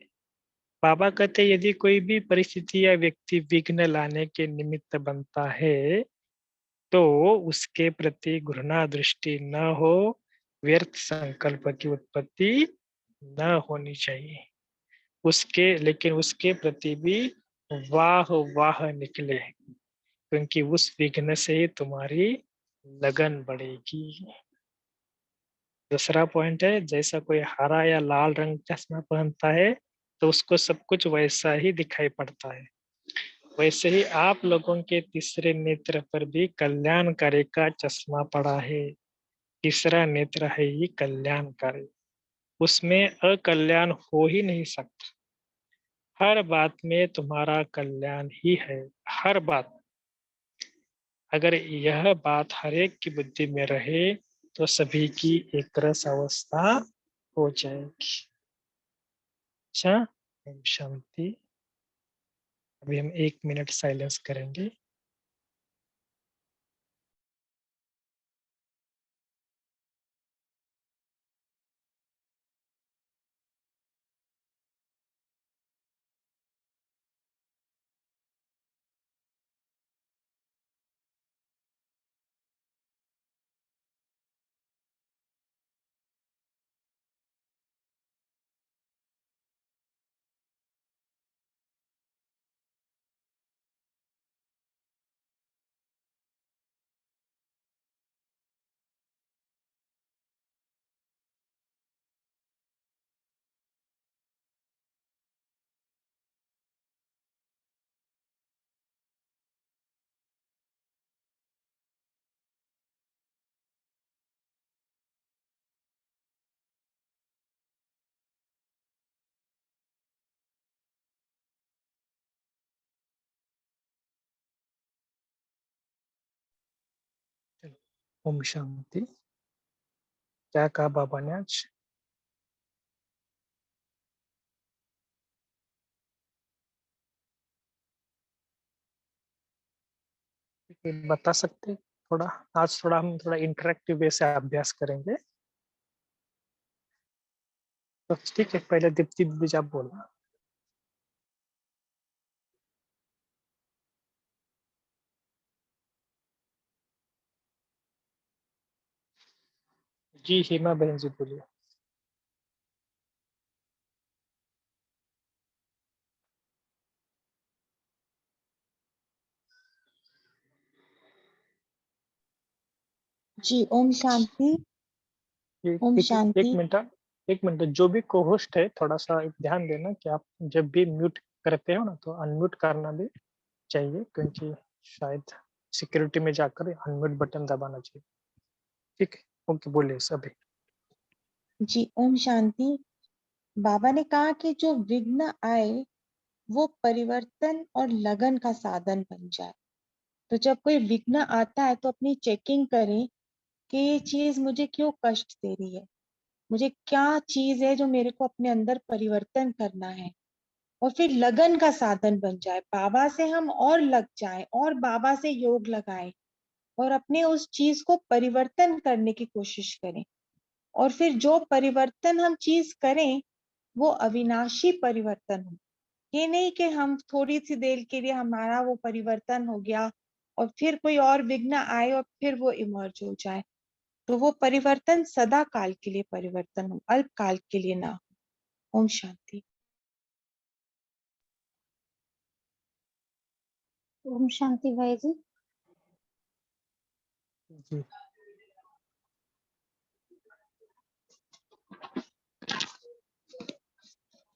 बाबा कहते यदि कोई भी परिस्थिति या व्यक्ति विघ्न लाने के निमित्त बनता है, तो उसके प्रति घृणा दृष्टि न हो, व्यर्थ संकल्प की उत्पत्ति न होनी चाहिए। लेकिन उसके प्रति भी वाह वाह निकले, क्योंकि उस विघ्न से तुम्हारी लगन बढ़ेगी। दूसरा पॉइंट है, जैसा कोई हरा या लाल रंग चश्मा पहनता है तो उसको सब कुछ वैसा ही दिखाई पड़ता है। वैसे ही आप लोगों के तीसरे नेत्र पर भी कल्याणकारी का चश्मा पड़ा है। तीसरा नेत्र है ये कल्याणकारी, उसमें अकल्याण हो ही नहीं सकता। हर बात में तुम्हारा कल्याण ही है, हर बात। अगर यह बात हर एक की बुद्धि में रहे तो सभी की एक रस अवस्था हो जाएगी। अच्छा, ओम शांति। अभी हम 1 मिनट साइलेंस करेंगे। ओम शांति। क्या कहा बाबा ने आज? बता सकते थोड़ा? आज थोड़ा हम थोड़ा इंटरेक्टिव वे से अभ्यास करेंगे, तो ठीक है। पहले दीप्ति दीदी आप बोलना। जी हेमा बहन जी बोलिए। जी ओम शांति। ओम एक शांति। Minute, 1 minute. जो भी को होस्ट है थोड़ा सा ध्यान देना कि आप जब भी म्यूट करते हो ना तो अनम्यूट करना भी चाहिए, क्योंकि शायद सिक्योरिटी में जाकर अनम्यूट बटन दबाना चाहिए। ठीक है, ओके बोलिए सभी। जी ओम शांति। बाबा ने कहा कि जो विघ्न आए वो परिवर्तन और लगन का साधन बन जाए। तो जब कोई विघ्न आता है तो अपनी चेकिंग करें कि ये चीज मुझे क्यों कष्ट दे रही है, मुझे क्या चीज है जो मेरे को अपने अंदर परिवर्तन करना है, और फिर लगन का साधन बन जाए। बाबा से हम और लग जाए और बाबा से योग लगाए और अपने उस चीज को परिवर्तन करने की कोशिश करें। और फिर जो परिवर्तन हम चीज करें वो अविनाशी परिवर्तन हो। ये नहीं कि हम थोड़ी सी देर के लिए हमारा वो परिवर्तन हो गया और फिर कोई और विघ्न आए और फिर वो इमर्ज हो जाए। तो वो परिवर्तन सदा काल के लिए परिवर्तन हो, अल्प काल के लिए ना हो। ओम शांति। ओम शांति भाई जी। जी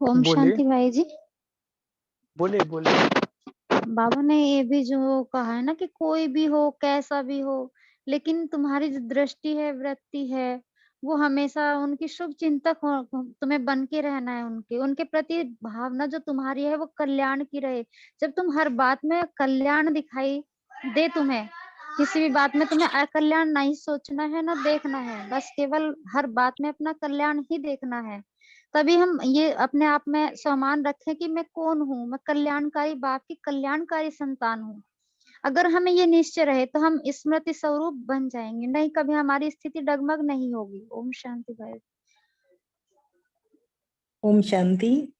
ओम बोलिए शांति भाई जी। बोलिए बोलिए। बाबा ने ये भी जो कहा है ना कि कोई भी हो कैसा भी हो, लेकिन तुम्हारी जो दृष्टि है वृत्ति है वो हमेशा उनकी शुभ चिंतक हो, तुम्हें बन के रहना है। उनके उनके प्रति भावना जो तुम्हारी है वो कल्याण की रहे। जब तुम हर बात में कल्याण दिखाई दे, तुम्हें किसी भी बात में तुम्हें अकल्याण नहीं सोचना है ना देखना है, बस केवल हर बात में अपना कल्याण ही देखना है। तभी हम ये अपने आप में सम्मान रखें कि मैं कौन हूँ, मैं कल्याणकारी बाप की कल्याणकारी संतान हूँ। अगर हमें ये निश्चय रहे तो हम स्मृति स्वरूप बन जाएंगे, नहीं कभी हमारी स्थिति डगमग नहीं होगी। ओम शांति भाई। ओम शांति।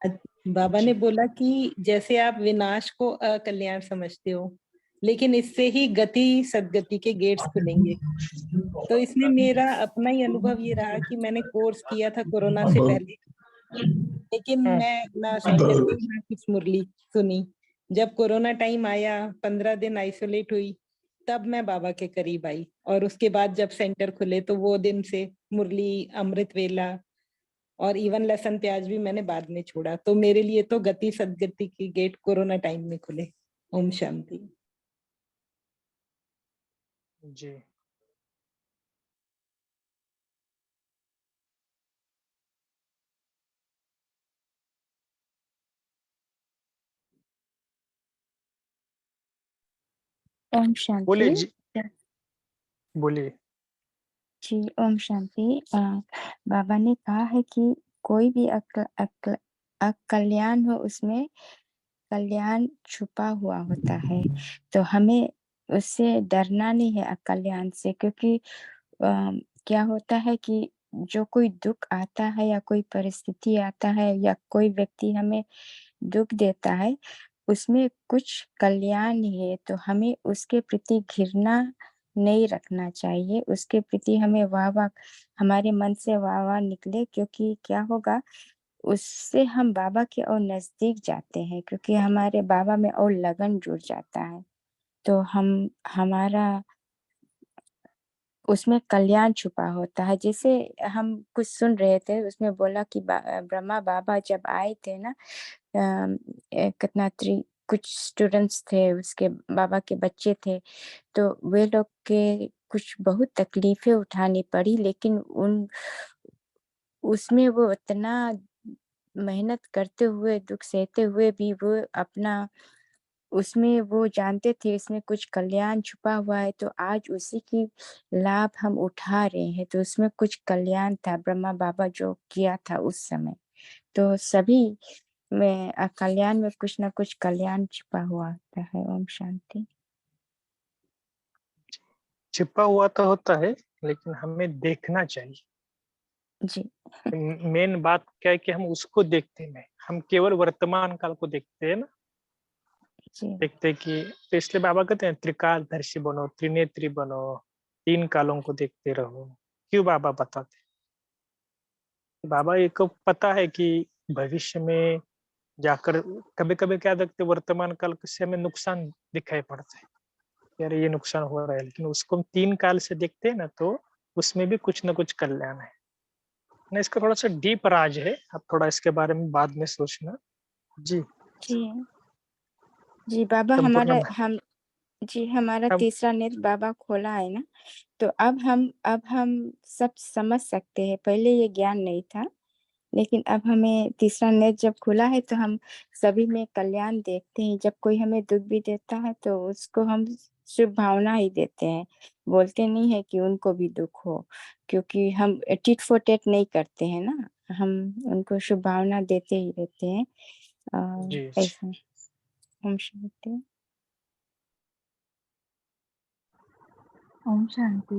बाबा ने जी बोला कि जैसे आप विनाश को अकल्याण समझते हो, लेकिन इससे ही गति सदगति के गेट्स खुलेंगे। तो इसमें मेरा अपना ही अनुभव ये रहा कि मैंने कोर्स किया था कोरोना से पहले, लेकिन मैं ना सत्संग गई ना कुछ मुरली सुनी। जब कोरोना टाइम आया 15 दिन आइसोलेट हुई, तब मैं बाबा के करीब आई। और उसके बाद जब सेंटर खुले तो वो दिन से मुरली, अमृत वेला और इवन लहसुन प्याज भी मैंने बाद में छोड़ा। तो मेरे लिए तो गति सदगति की गेट कोरोना टाइम में खुले। ओम शांति। जी। ओम बोलिए शांति। जी, बोलिए। जी ओम शांति। बाबा ने कहा है कि कोई भी अकल्याण हो उसमें कल्याण छुपा हुआ होता है, तो हमें उससे डरना नहीं है अकल्याण से, क्योंकि क्या होता है कि जो कोई दुख आता है या कोई परिस्थिति आता है या कोई व्यक्ति हमें दुख देता है, उसमें कुछ कल्याण है, तो हमें उसके प्रति घृणा नहीं रखना चाहिए। उसके प्रति हमें वाह-वाह, हमारे मन से वाह-वाह निकले, क्योंकि क्या होगा, उससे हम बाबा के और नज़दीक जाते हैं, क्योंकि हमारे बाबा में और लगन जुड़ जाता है। तो हमारा उसमें कल्याण छुपा होता है। जैसे हम कुछ सुन रहे थे, उसमें बोला कि ब्रह्मा बाबा जब आए थे ना, कितना कुछ स्टूडेंट्स थे, उसके बाबा के बच्चे थे, तो वे लोग के कुछ बहुत तकलीफें उठानी पड़ी, लेकिन उसमें वो इतना मेहनत करते हुए, दुख सहते हुए भी वो अपना उसमें वो जानते थे इसमें कुछ कल्याण छुपा हुआ है, तो आज उसी की लाभ हम उठा रहे हैं। तो उसमें कुछ कल्याण था, ब्रह्मा बाबा जो किया था उस समय। तो सभी में कल्याण में कुछ ना कुछ कल्याण छिपा हुआ होता है। ओम शांति। छिपा हुआ तो होता है, लेकिन हमें देखना चाहिए। जी। मेन बात क्या है कि हम उसको देखते नहीं, हम केवल वर्तमान काल को देखते हैं ना। जी। देखते हैं कि, तो इसलिए बाबा कहते हैं त्रिकालदर्शी बनो, त्रिनेत्री बनो, 3 कालों को देखते रहो। क्यों बाबा बताते हैं? बाबा ये को पता है कि भविष्य में जाकर कभी कभी क्या देखते, वर्तमान काल से हमें नुकसान दिखाई पड़ता है, यार ये नुकसान हो रहा है, लेकिन उसको हम 3 काल से देखते हैं ना, तो उसमें भी कुछ ना कुछ कल्याण है ना। इसका थोड़ा सा डीप राज है, आप थोड़ा इसके बारे में बाद में सोचना। जी। जी। जी बाबा, संपूर्ण हमारा हम तीसरा नेत्र बाबा खोला है ना, तो अब हम सब समझ सकते हैं। पहले ये ज्ञान नहीं था, लेकिन अब हमें तीसरा नेत्र जब खुला है, तो हम सभी में कल्याण देखते हैं। जब कोई हमें दुख भी देता है, तो उसको हम शुभ भावना ही देते हैं, बोलते नहीं है कि उनको भी दुख हो, क्योंकि हम टिट फॉर टैट नहीं करते हैं ना, हम उनको शुभ भावना देते ही रहते हैं। जी ऐसा। हम शांति। ओम शांति।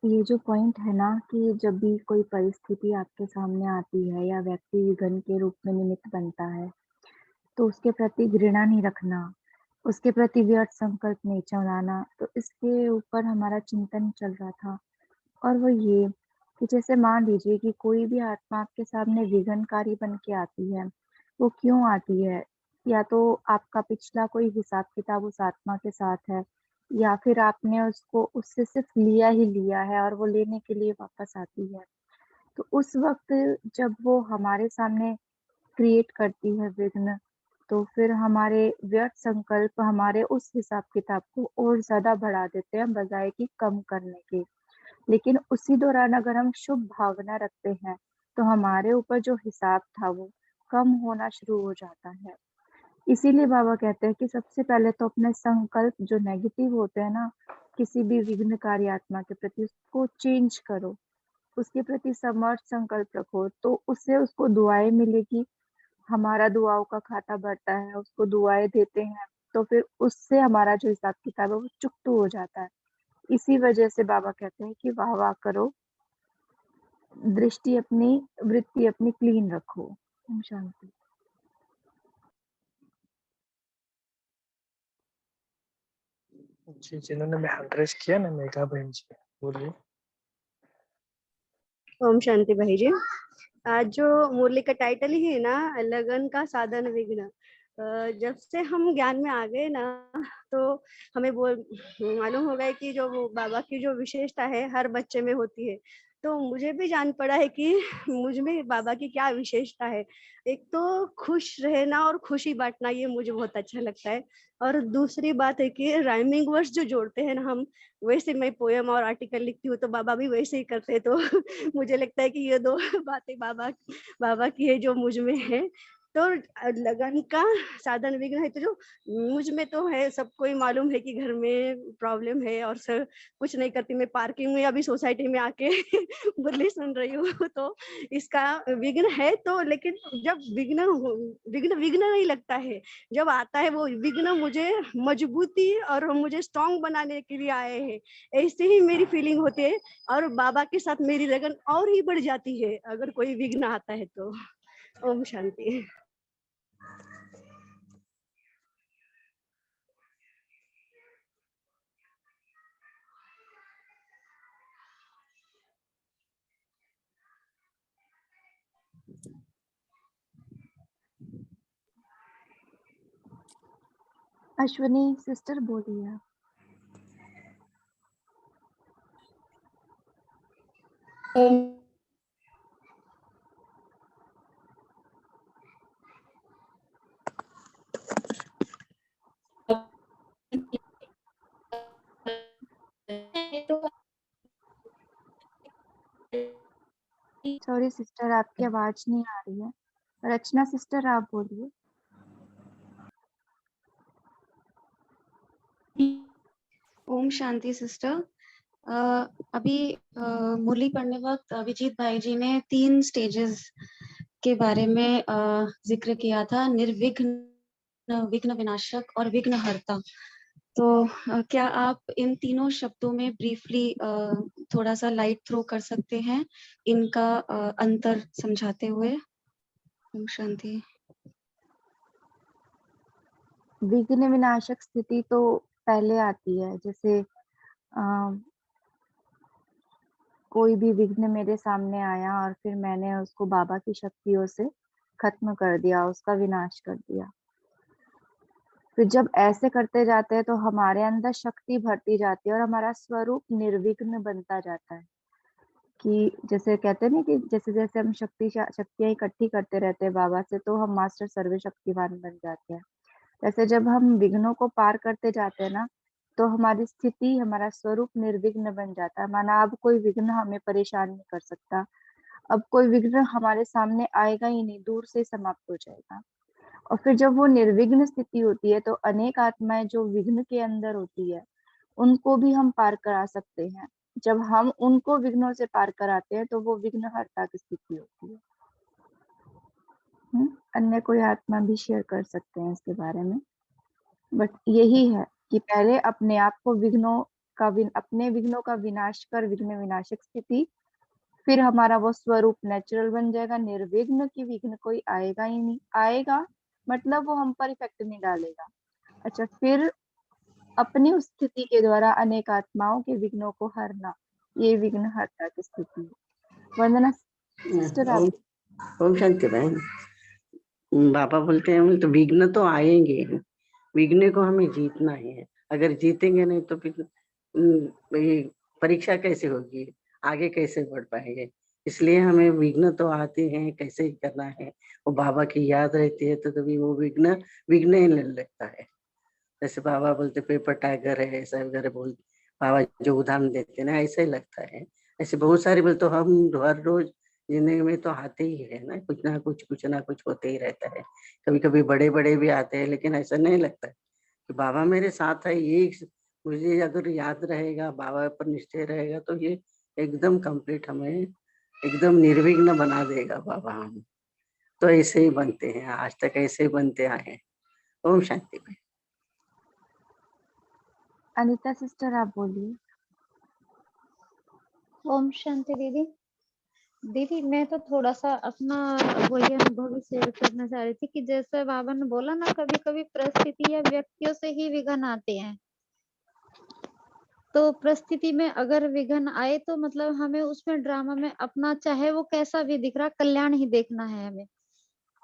ये जो पॉइंट है ना कि जब भी कोई परिस्थिति आपके सामने आती है या व्यक्ति विघ्न के रूप में निमित्त बनता है, तो उसके प्रति घृणा नहीं रखना, उसके प्रति व्यर्थ संकल्प नहीं चढ़ाना। तो इसके ऊपर हमारा चिंतन चल रहा था, और वो ये कि जैसे मान लीजिए कि कोई भी आत्मा आपके सामने विघ्नकारी बन के आती है, वो क्यों आती है? या तो आपका पिछला कोई हिसाब किताब उस आत्मा के साथ है, या फिर आपने उसको उससे सिर्फ लिया ही लिया है और वो लेने के लिए वापस आती है। तो उस वक्त जब वो हमारे सामने क्रिएट करती है विघ्न, तो फिर हमारे व्यर्थ संकल्प हमारे उस हिसाब किताब को और ज्यादा बढ़ा देते हैं बजाय कि कम करने के। लेकिन उसी दौरान अगर हम शुभ भावना रखते हैं, तो हमारे ऊपर जो हिसाब था वो कम होना शुरू हो जाता है। इसीलिए बाबा कहते हैं कि सबसे पहले तो अपने संकल्प जो नेगेटिव होते हैं ना, किसी भी विघ्नकारी आत्मा के प्रति, उसको चेंज करो, उसके प्रति समर्थ संकल्प रखो, तो उससे उसको दुआएं मिलेगी। हमारा दुआओं का खाता बढ़ता है, उसको दुआएं देते हैं, तो फिर उससे हमारा जो हिसाब किताब है वो चुकतू हो जाता है। इसी वजह से बाबा कहते हैं कि वाह वाह करो, दृष्टि अपनी, वृत्ति अपनी क्लीन रखो। ओम शांति। जी, जिन्होंने मैं एड्रेस किया ना, मेघा बहन जी, बोलिए। ओम शांति भाई जी। आज जो मुरली का टाइटल ही है ना, लगन का साधन विघ्न, जब से हम ज्ञान में आ गए ना, तो हमें वो मालूम हो गया कि जो वो बाबा की जो विशेषता है हर बच्चे में होती है। तो मुझे भी जान पड़ा है कि मुझ में बाबा की क्या विशेषता है। एक तो खुश रहना और खुशी बांटना, ये मुझे बहुत अच्छा लगता है। और दूसरी बात है कि राइमिंग वर्ड्स जो जोड़ते हैं ना हम, वैसे मैं पोएम और आर्टिकल लिखती हूँ तो बाबा भी वैसे ही करते हैं। तो मुझे लगता है कि ये दो बातें बाबा बाबा की है जो मुझ में है। तो लगन का साधन विघ्न है, तो जो मुझ में तो है, सबको ही मालूम है कि घर में प्रॉब्लम है और सर कुछ नहीं करती मैं, पार्किंग में अभी सोसाइटी में आके मुरली सुन रही हूँ। तो इसका विघ्न है तो, लेकिन जब विघ्न विघ्न नहीं लगता है, जब आता है वो विघ्न मुझे मजबूती और मुझे स्ट्रांग बनाने के लिए आए हैं, ऐसे ही मेरी फीलिंग होती है। और बाबा के साथ मेरी लगन और ही बढ़ जाती है अगर कोई विघ्न आता है तो। ओम शांति। अश्विनी सिस्टर बोलिए आप। सॉरी सिस्टर, आपकी आवाज नहीं आ रही है। रचना सिस्टर आप बोलिए। ओम शांति सिस्टर। अभी मुरली पढ़ने वक्त अभिजीत भाई जी ने 3 स्टेजेस के बारे में जिक्र किया था, निर्विघ्न, विघ्न विनाशक और विघ्न हरता। तो क्या आप इन तीनों शब्दों में ब्रीफली थोड़ा सा लाइट थ्रो कर सकते हैं इनका अंतर समझाते हुए? ओम शांति। विघ्न विनाशक स्थिति तो पहले आती है, जैसे कोई भी विघ्न मेरे सामने आया और फिर मैंने उसको बाबा की शक्तियों से खत्म कर दिया, उसका विनाश कर दिया। फिर जब ऐसे करते जाते हैं तो हमारे अंदर शक्ति भरती जाती है और हमारा स्वरूप निर्विघ्न बनता जाता है। कि जैसे कहते हैं ना कि जैसे जैसे हम शक्तियां इकट्ठी करते रहते हैं बाबा से, तो हम मास्टर सर्वशक्तिवान बन जाते हैं। वैसे जब हम विघ्नों को पार करते जाते हैं ना, तो हमारी स्थिति, हमारा स्वरूप निर्विघ्न बन जाता है। माना अब कोई विघ्न हमें परेशान नहीं कर सकता, अब कोई विघ्न हमारे सामने आएगा ही नहीं, दूर से समाप्त हो जाएगा। और फिर जब वो निर्विघ्न स्थिति होती है तो अनेक आत्माएं जो विघ्न के अंदर होती है उनको भी हम पार करा सकते हैं। जब हम उनको विघ्नों से पार कराते हैं तो वो विघ्नहर्ता की स्थिति होती है। अन्य कोई आत्मा भी शेयर कर सकते हैं इसके बारे में, बट यही है कि पहले अपने आप को अपने विघ्नों का विनाश कर विघ्न विनाशक स्थिति, फिर हमारा वो स्वरूप नेचुरल बन जाएगा, निर्विघ्न की विघ्न कोई आएगा ही नहीं। आएगा मतलब वो हम पर इफेक्ट नहीं डालेगा। अच्छा, फिर अपनी उस स्थिति के द्वारा अनेक आत्माओं के विघ्नों को हरना, ये विघ्न हरता की स्थिति है। वंदना सिस्टर आप। ओम शांति बहन। बाबा बोलते हैं तो विघ्न तो आएंगे, विघ्न को हमें जीतना है। अगर जीतेंगे नहीं तो फिर परीक्षा कैसे होगी, आगे कैसे बढ़ पाएंगे। इसलिए हमें विघ्न तो आते हैं, कैसे करना है वो बाबा की याद रहती है, तो तभी वो विघ्न विघ्न ही नहीं लगता है। जैसे बाबा बोलते पेपर टाइगर है, ऐसा वगैरह बोल बाबा जो उदाहरण देते हैं ना, ऐसा ही लगता है। ऐसे बहुत सारे बोल तो हम हर रोज जिंदगी में तो आते ही है ना, कुछ ना कुछ होते ही रहता है। कभी कभी बड़े बड़े भी आते हैं, लेकिन ऐसा नहीं लगता है कि बाबा मेरे साथ है। ये मुझे अगर याद रहेगा, बाबा पर निश्चय रहेगा, तो ये एकदम कंप्लीट हमें एकदम निर्विघ्न बना देगा बाबा। हम तो ऐसे ही बनते हैं, आज तक ऐसे ही बनते आए हैं। ओम शांति। अनिता सिस्टर आप बोलिए। ओम शांति दीदी। दीदी मैं तो थोड़ा सा अपना वही अनुभव शेयर करना चाह रही थी कि जैसे बाबा ने बोला ना, कभी कभी परिस्थिति या व्यक्तियों से ही विघ्न आते हैं। तो परिस्थिति में अगर विघ्न आए तो मतलब हमें उसमें ड्रामा में अपना, चाहे वो कैसा भी दिख रहा, कल्याण ही देखना है हमें।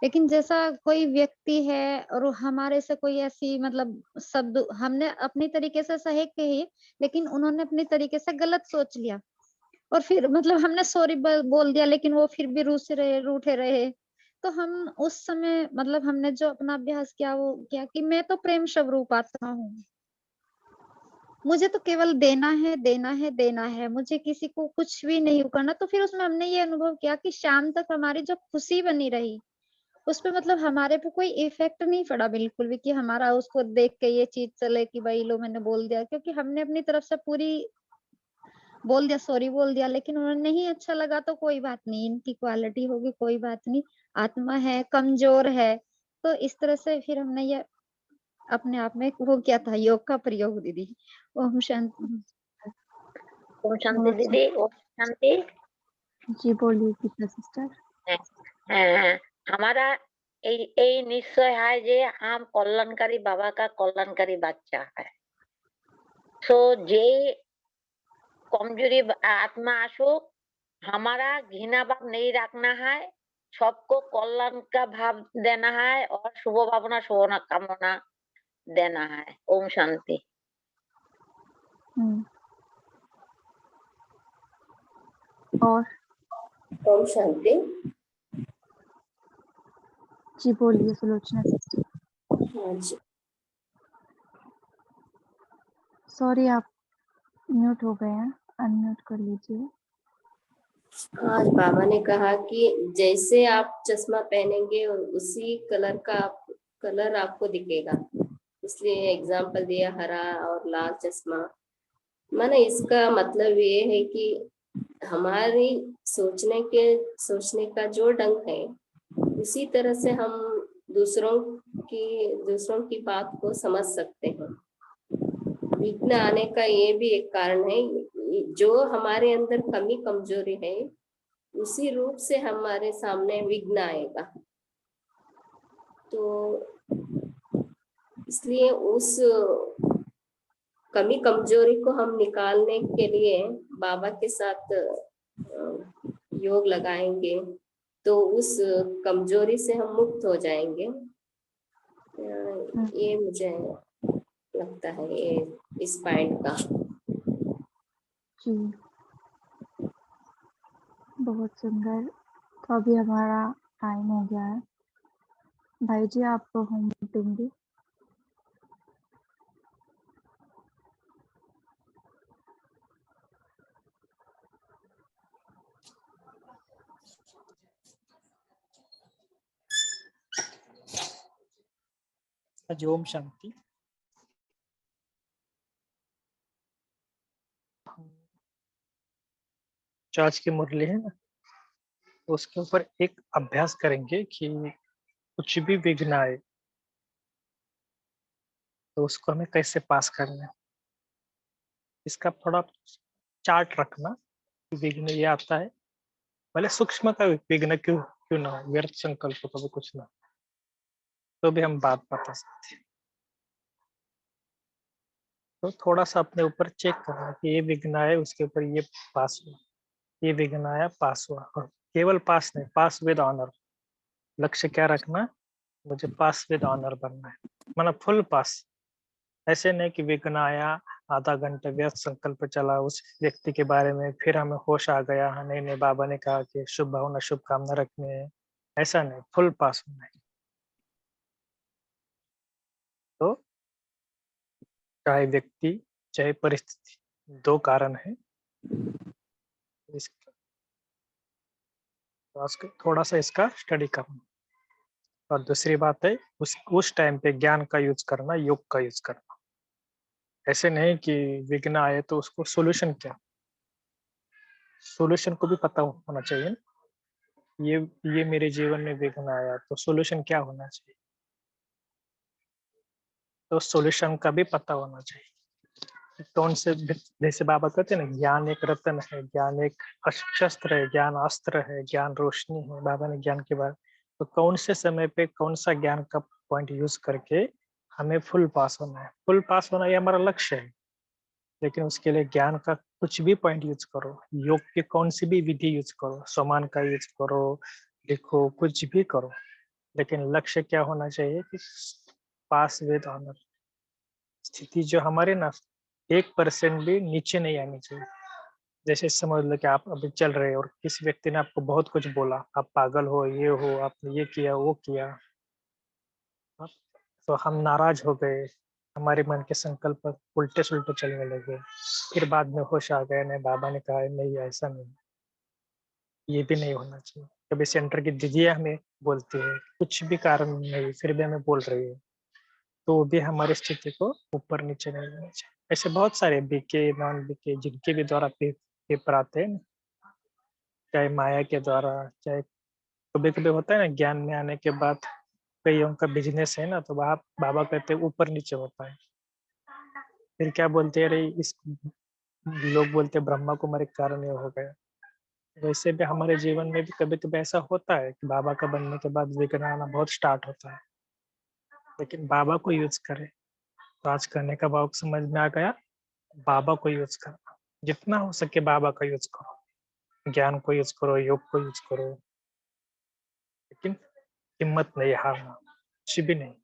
लेकिन जैसा कोई व्यक्ति है और वो हमारे से कोई ऐसी मतलब शब्द हमने अपनी तरीके से सही कही, लेकिन उन्होंने अपनी तरीके से गलत सोच लिया और फिर मतलब हमने सॉरी बोल दिया, लेकिन वो फिर भी रूठे रहे। तो हम उस समय मतलब हमने जो अपना अभ्यास किया वो किया कि मैं तो प्रेम स्वरूप आत्मा हूँ। मुझे तो केवल देना है, देना है, देना है। मुझे किसी को कुछ भी नहीं करना। तो फिर उसमें हमने ये अनुभव किया कि शाम तक हमारी जो खुशी बनी रही, उसपे मतलब हमारे पे कोई इफ़ेक्ट नहीं पड़ा बिल्कुल भी कि हमारा उसको देख के ये चीज़ चले कि भाई लो मैंने बोल दिया, क्योंकि हमने अपनी तरफ से पूरी बोल दिया, सॉरी बोल दिया, लेकिन उन्हें नहीं अच्छा लगा तो कोई बात नहीं, इनकी क्वालिटी होगी, कोई बात नहीं, आत्मा है, कमज़ोर है। तो इस तरह से फिर हमने ये अपने आप में वो किया था योग का प्रयोग दीदी। ओम शांति। ओम शांति बहुत दीदी, ओम शांति। जी बोलिए गीता सिस्टर। हमारा এই নিশ্চয় হয় যে हम कल्याणकारी बाबा का कल्याणकारी बच्चा है। तो जे कमजोरी आत्मा आसुक, हमारा घृणा भाव नहीं रखना है, सबको कल्याण का भाव देना है और शुभ भावना शुभ कामना देना है। ओम शांति। और ओम शांति। जी बोलिए सुलोचना सिस्टर। हाँ जी। सॉरी आप म्यूट हो गए हैं, अनम्यूट कर लीजिए। आज बाबा ने कहा कि जैसे आप चश्मा पहनेंगे उसी कलर का कलर आपको दिखेगा, इसलिए एग्जाम्पल दिया हरा और लाल चश्मा। माने इसका मतलब ये है कि हमारी सोचने का जो ढंग है, उसी तरह से हम दूसरों की बात को समझ सकते हैं। विघ्न आने का ये भी एक कारण है, जो हमारे अंदर कमी कमजोरी है उसी रूप से हमारे सामने विघ्न आएगा। तो इसलिए उस कमी कमजोरी को हम निकालने के लिए बाबा के साथ योग लगाएंगे तो उस कमजोरी से हम मुक्त हो जाएंगे। ये मुझे लगता है ये इस पॉइंट का। जी बहुत सुंदर। तो अभी हमारा टाइम हो गया है। भाई जी आप होमवर्क देंगे? ओम शांति। जो आज की मुरली है ना, तो उसके ऊपर एक अभ्यास करेंगे कि कुछ भी विघ्न आए तो उसको हमें कैसे पास करना है। इसका थोड़ा चार्ट रखना कि विघ्न ये आता है, भले सूक्ष्म का विघ्न क्यों क्यों ना हो, व्यर्थ संकल्प का भी कुछ ना, तो भी हम बात बता सकते हैं। तो थोड़ा सा अपने ऊपर चेक करना कि ये विघ्न आए, उसके ऊपर ये पास हुआ, ये विघ्न आया पास हुआ, और केवल पास नहीं, पास विद ऑनर। लक्ष्य क्या रखना, मुझे पास विद ऑनर बनना है, मतलब फुल पास। ऐसे नहीं कि विघ्न आया, आधा घंटे व्यर्थ संकल्प चला उस व्यक्ति के बारे में, फिर हमें होश आ गया, हाँ नहीं नहीं बाबा ने कहा कि शुभ भावना शुभ कामना रखनी है, ऐसा नहीं, फुल पास होना है। तो चाहे व्यक्ति चाहे परिस्थिति, दो कारण है इसका, तो थोड़ा सा इसका स्टडी करना। और दूसरी बात है उस टाइम पे ज्ञान का यूज करना, योग का यूज करना। ऐसे नहीं कि विघ्न आए तो उसको सोल्यूशन क्या, सोल्यूशन को भी पता होना चाहिए ना। ये मेरे जीवन में विघ्न आया तो सोल्यूशन क्या होना चाहिए, तो सोल्यूशन का भी पता होना चाहिए। कौन से, जैसे बाबा कहते हैं ना, ज्ञान एक रत्न है, ज्ञान एक शस्त्र है, ज्ञान अस्त्र है, ज्ञान रोशनी है। बाबा ने ज्ञान के बारे, तो कौन से समय पे कौन सा ज्ञान का पॉइंट यूज करके हमें फुल पास होना है। फुल पास होना ये हमारा लक्ष्य है, लेकिन उसके लिए ज्ञान का कुछ भी पॉइंट यूज करो, योग की कौन सी भी विधि यूज करो, समान का यूज करो, लिखो, कुछ भी करो, लेकिन लक्ष्य क्या होना चाहिए कि पास विद ऑनर, स्थिति जो हमारे ना 1% भी नीचे नहीं आनी चाहिए। जैसे समझ लो कि आप अभी चल रहे हो और किसी व्यक्ति ने आपको बहुत कुछ बोला, आप पागल हो, ये हो, आपने ये किया, वो किया, हाँ, तो हम नाराज हो गए, हमारे मन के संकल्प उल्टे सुलटे चलने लगे। फिर बाद में होश आ गया, नहीं बाबा ने कहा नहीं ऐसा नहीं, ये भी नहीं होना चाहिए। कभी सेंटर की दीदियाँ हमें बोलती है कुछ भी कारण नहीं, फिर भी हमें बोल रही है, तो वो भी हमारी स्थिति को ऊपर नीचे नहीं लेना चाहिए। ऐसे बहुत सारे बीके नॉन बीके जिनके भी द्वारा पेपर आते हैं, चाहे माया के द्वारा, चाहे कभी कभी होता है ना ज्ञान में आने के बाद कईयों का बिजनेस है ना, तो वहाँ बाबा कहते हैं ऊपर नीचे होता है। फिर क्या बोलते हैं, अरे इस लोग बोलते हैं ब्रह्मा कुमारी के कारण ये हो गया। वैसे भी हमारे जीवन में भी कभी कभी ऐसा होता है कि बाबा का बनने के बाद विघ्न आना बहुत स्टार्ट होता है, लेकिन बाबा को यूज करें। तो आज करने का भाव समझ में आ गया, बाबा को यूज करना, जितना हो सके बाबा का यूज करो, ज्ञान को यूज करो, योग को यूज करो, लेकिन हिम्मत नहीं हारना, कुछ भी नहीं।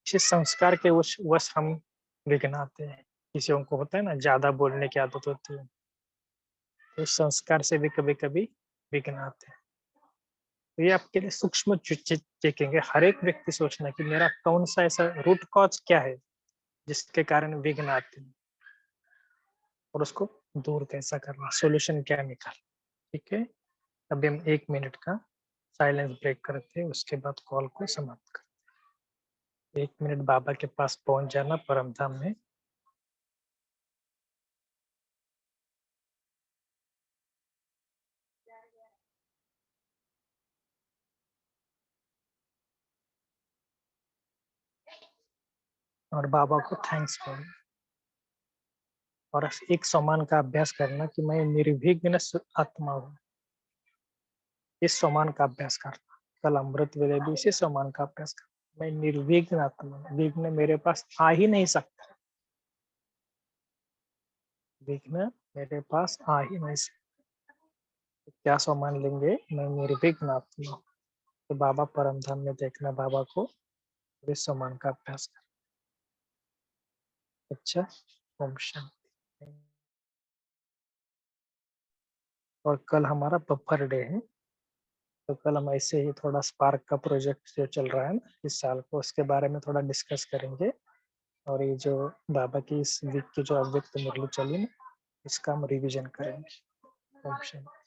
इसी संस्कार के वश हम विघ्न आते हैं। किसी को होता है ना ज्यादा बोलने की आदत होती है, तो संस्कार से भी कभी कभी विघ्न आते हैं। तो ये आपके लिए सूक्ष्म चेकिंग है। हर एक व्यक्ति सोचना कि मेरा कौन सा ऐसा रूट कॉज क्या है जिसके कारण विघ्न आते हैं, और उसको दूर कैसा करना, सॉल्यूशन क्या निकाल। ठीक है, अभी हम 1 मिनट का साइलेंस ब्रेक करते हैं, उसके बाद कॉल को समाप्त करते हैं। 1 मिनट बाबा के पास पहुंच जाना परम धाम में। और बाबा को थैंक्स बोलना, और एक सम्मान का अभ्यास करना कि मैं निर्विघ्न आत्मा हूँ। इस सम्मान का अभ्यास करना, कल अमृत वेले भी इसी सम्मान का अभ्यास करना। मैं निर्विघ्न आत्मा हूँ, विघ्न मेरे पास आ ही नहीं सकता, विघ्न मेरे पास आ ही नहीं सकता। क्या सम्मान लेंगे, मैं निर्विघ्न आत्मा हूँ। तो बाबा परम धाम में देखना बाबा को, इस सम्मान का अभ्यास करना। अच्छा, ओम शांति। और कल हमारा बफर डे है, तो कल हम ऐसे ही थोड़ा स्पार्क का प्रोजेक्ट जो चल रहा है ना इस साल को, उसके बारे में थोड़ा डिस्कस करेंगे। और ये जो बाबा की इस वीक की जो अव्यक्त मुरली चली ना, इसका हम रिवीजन करेंगे। ओम शांति।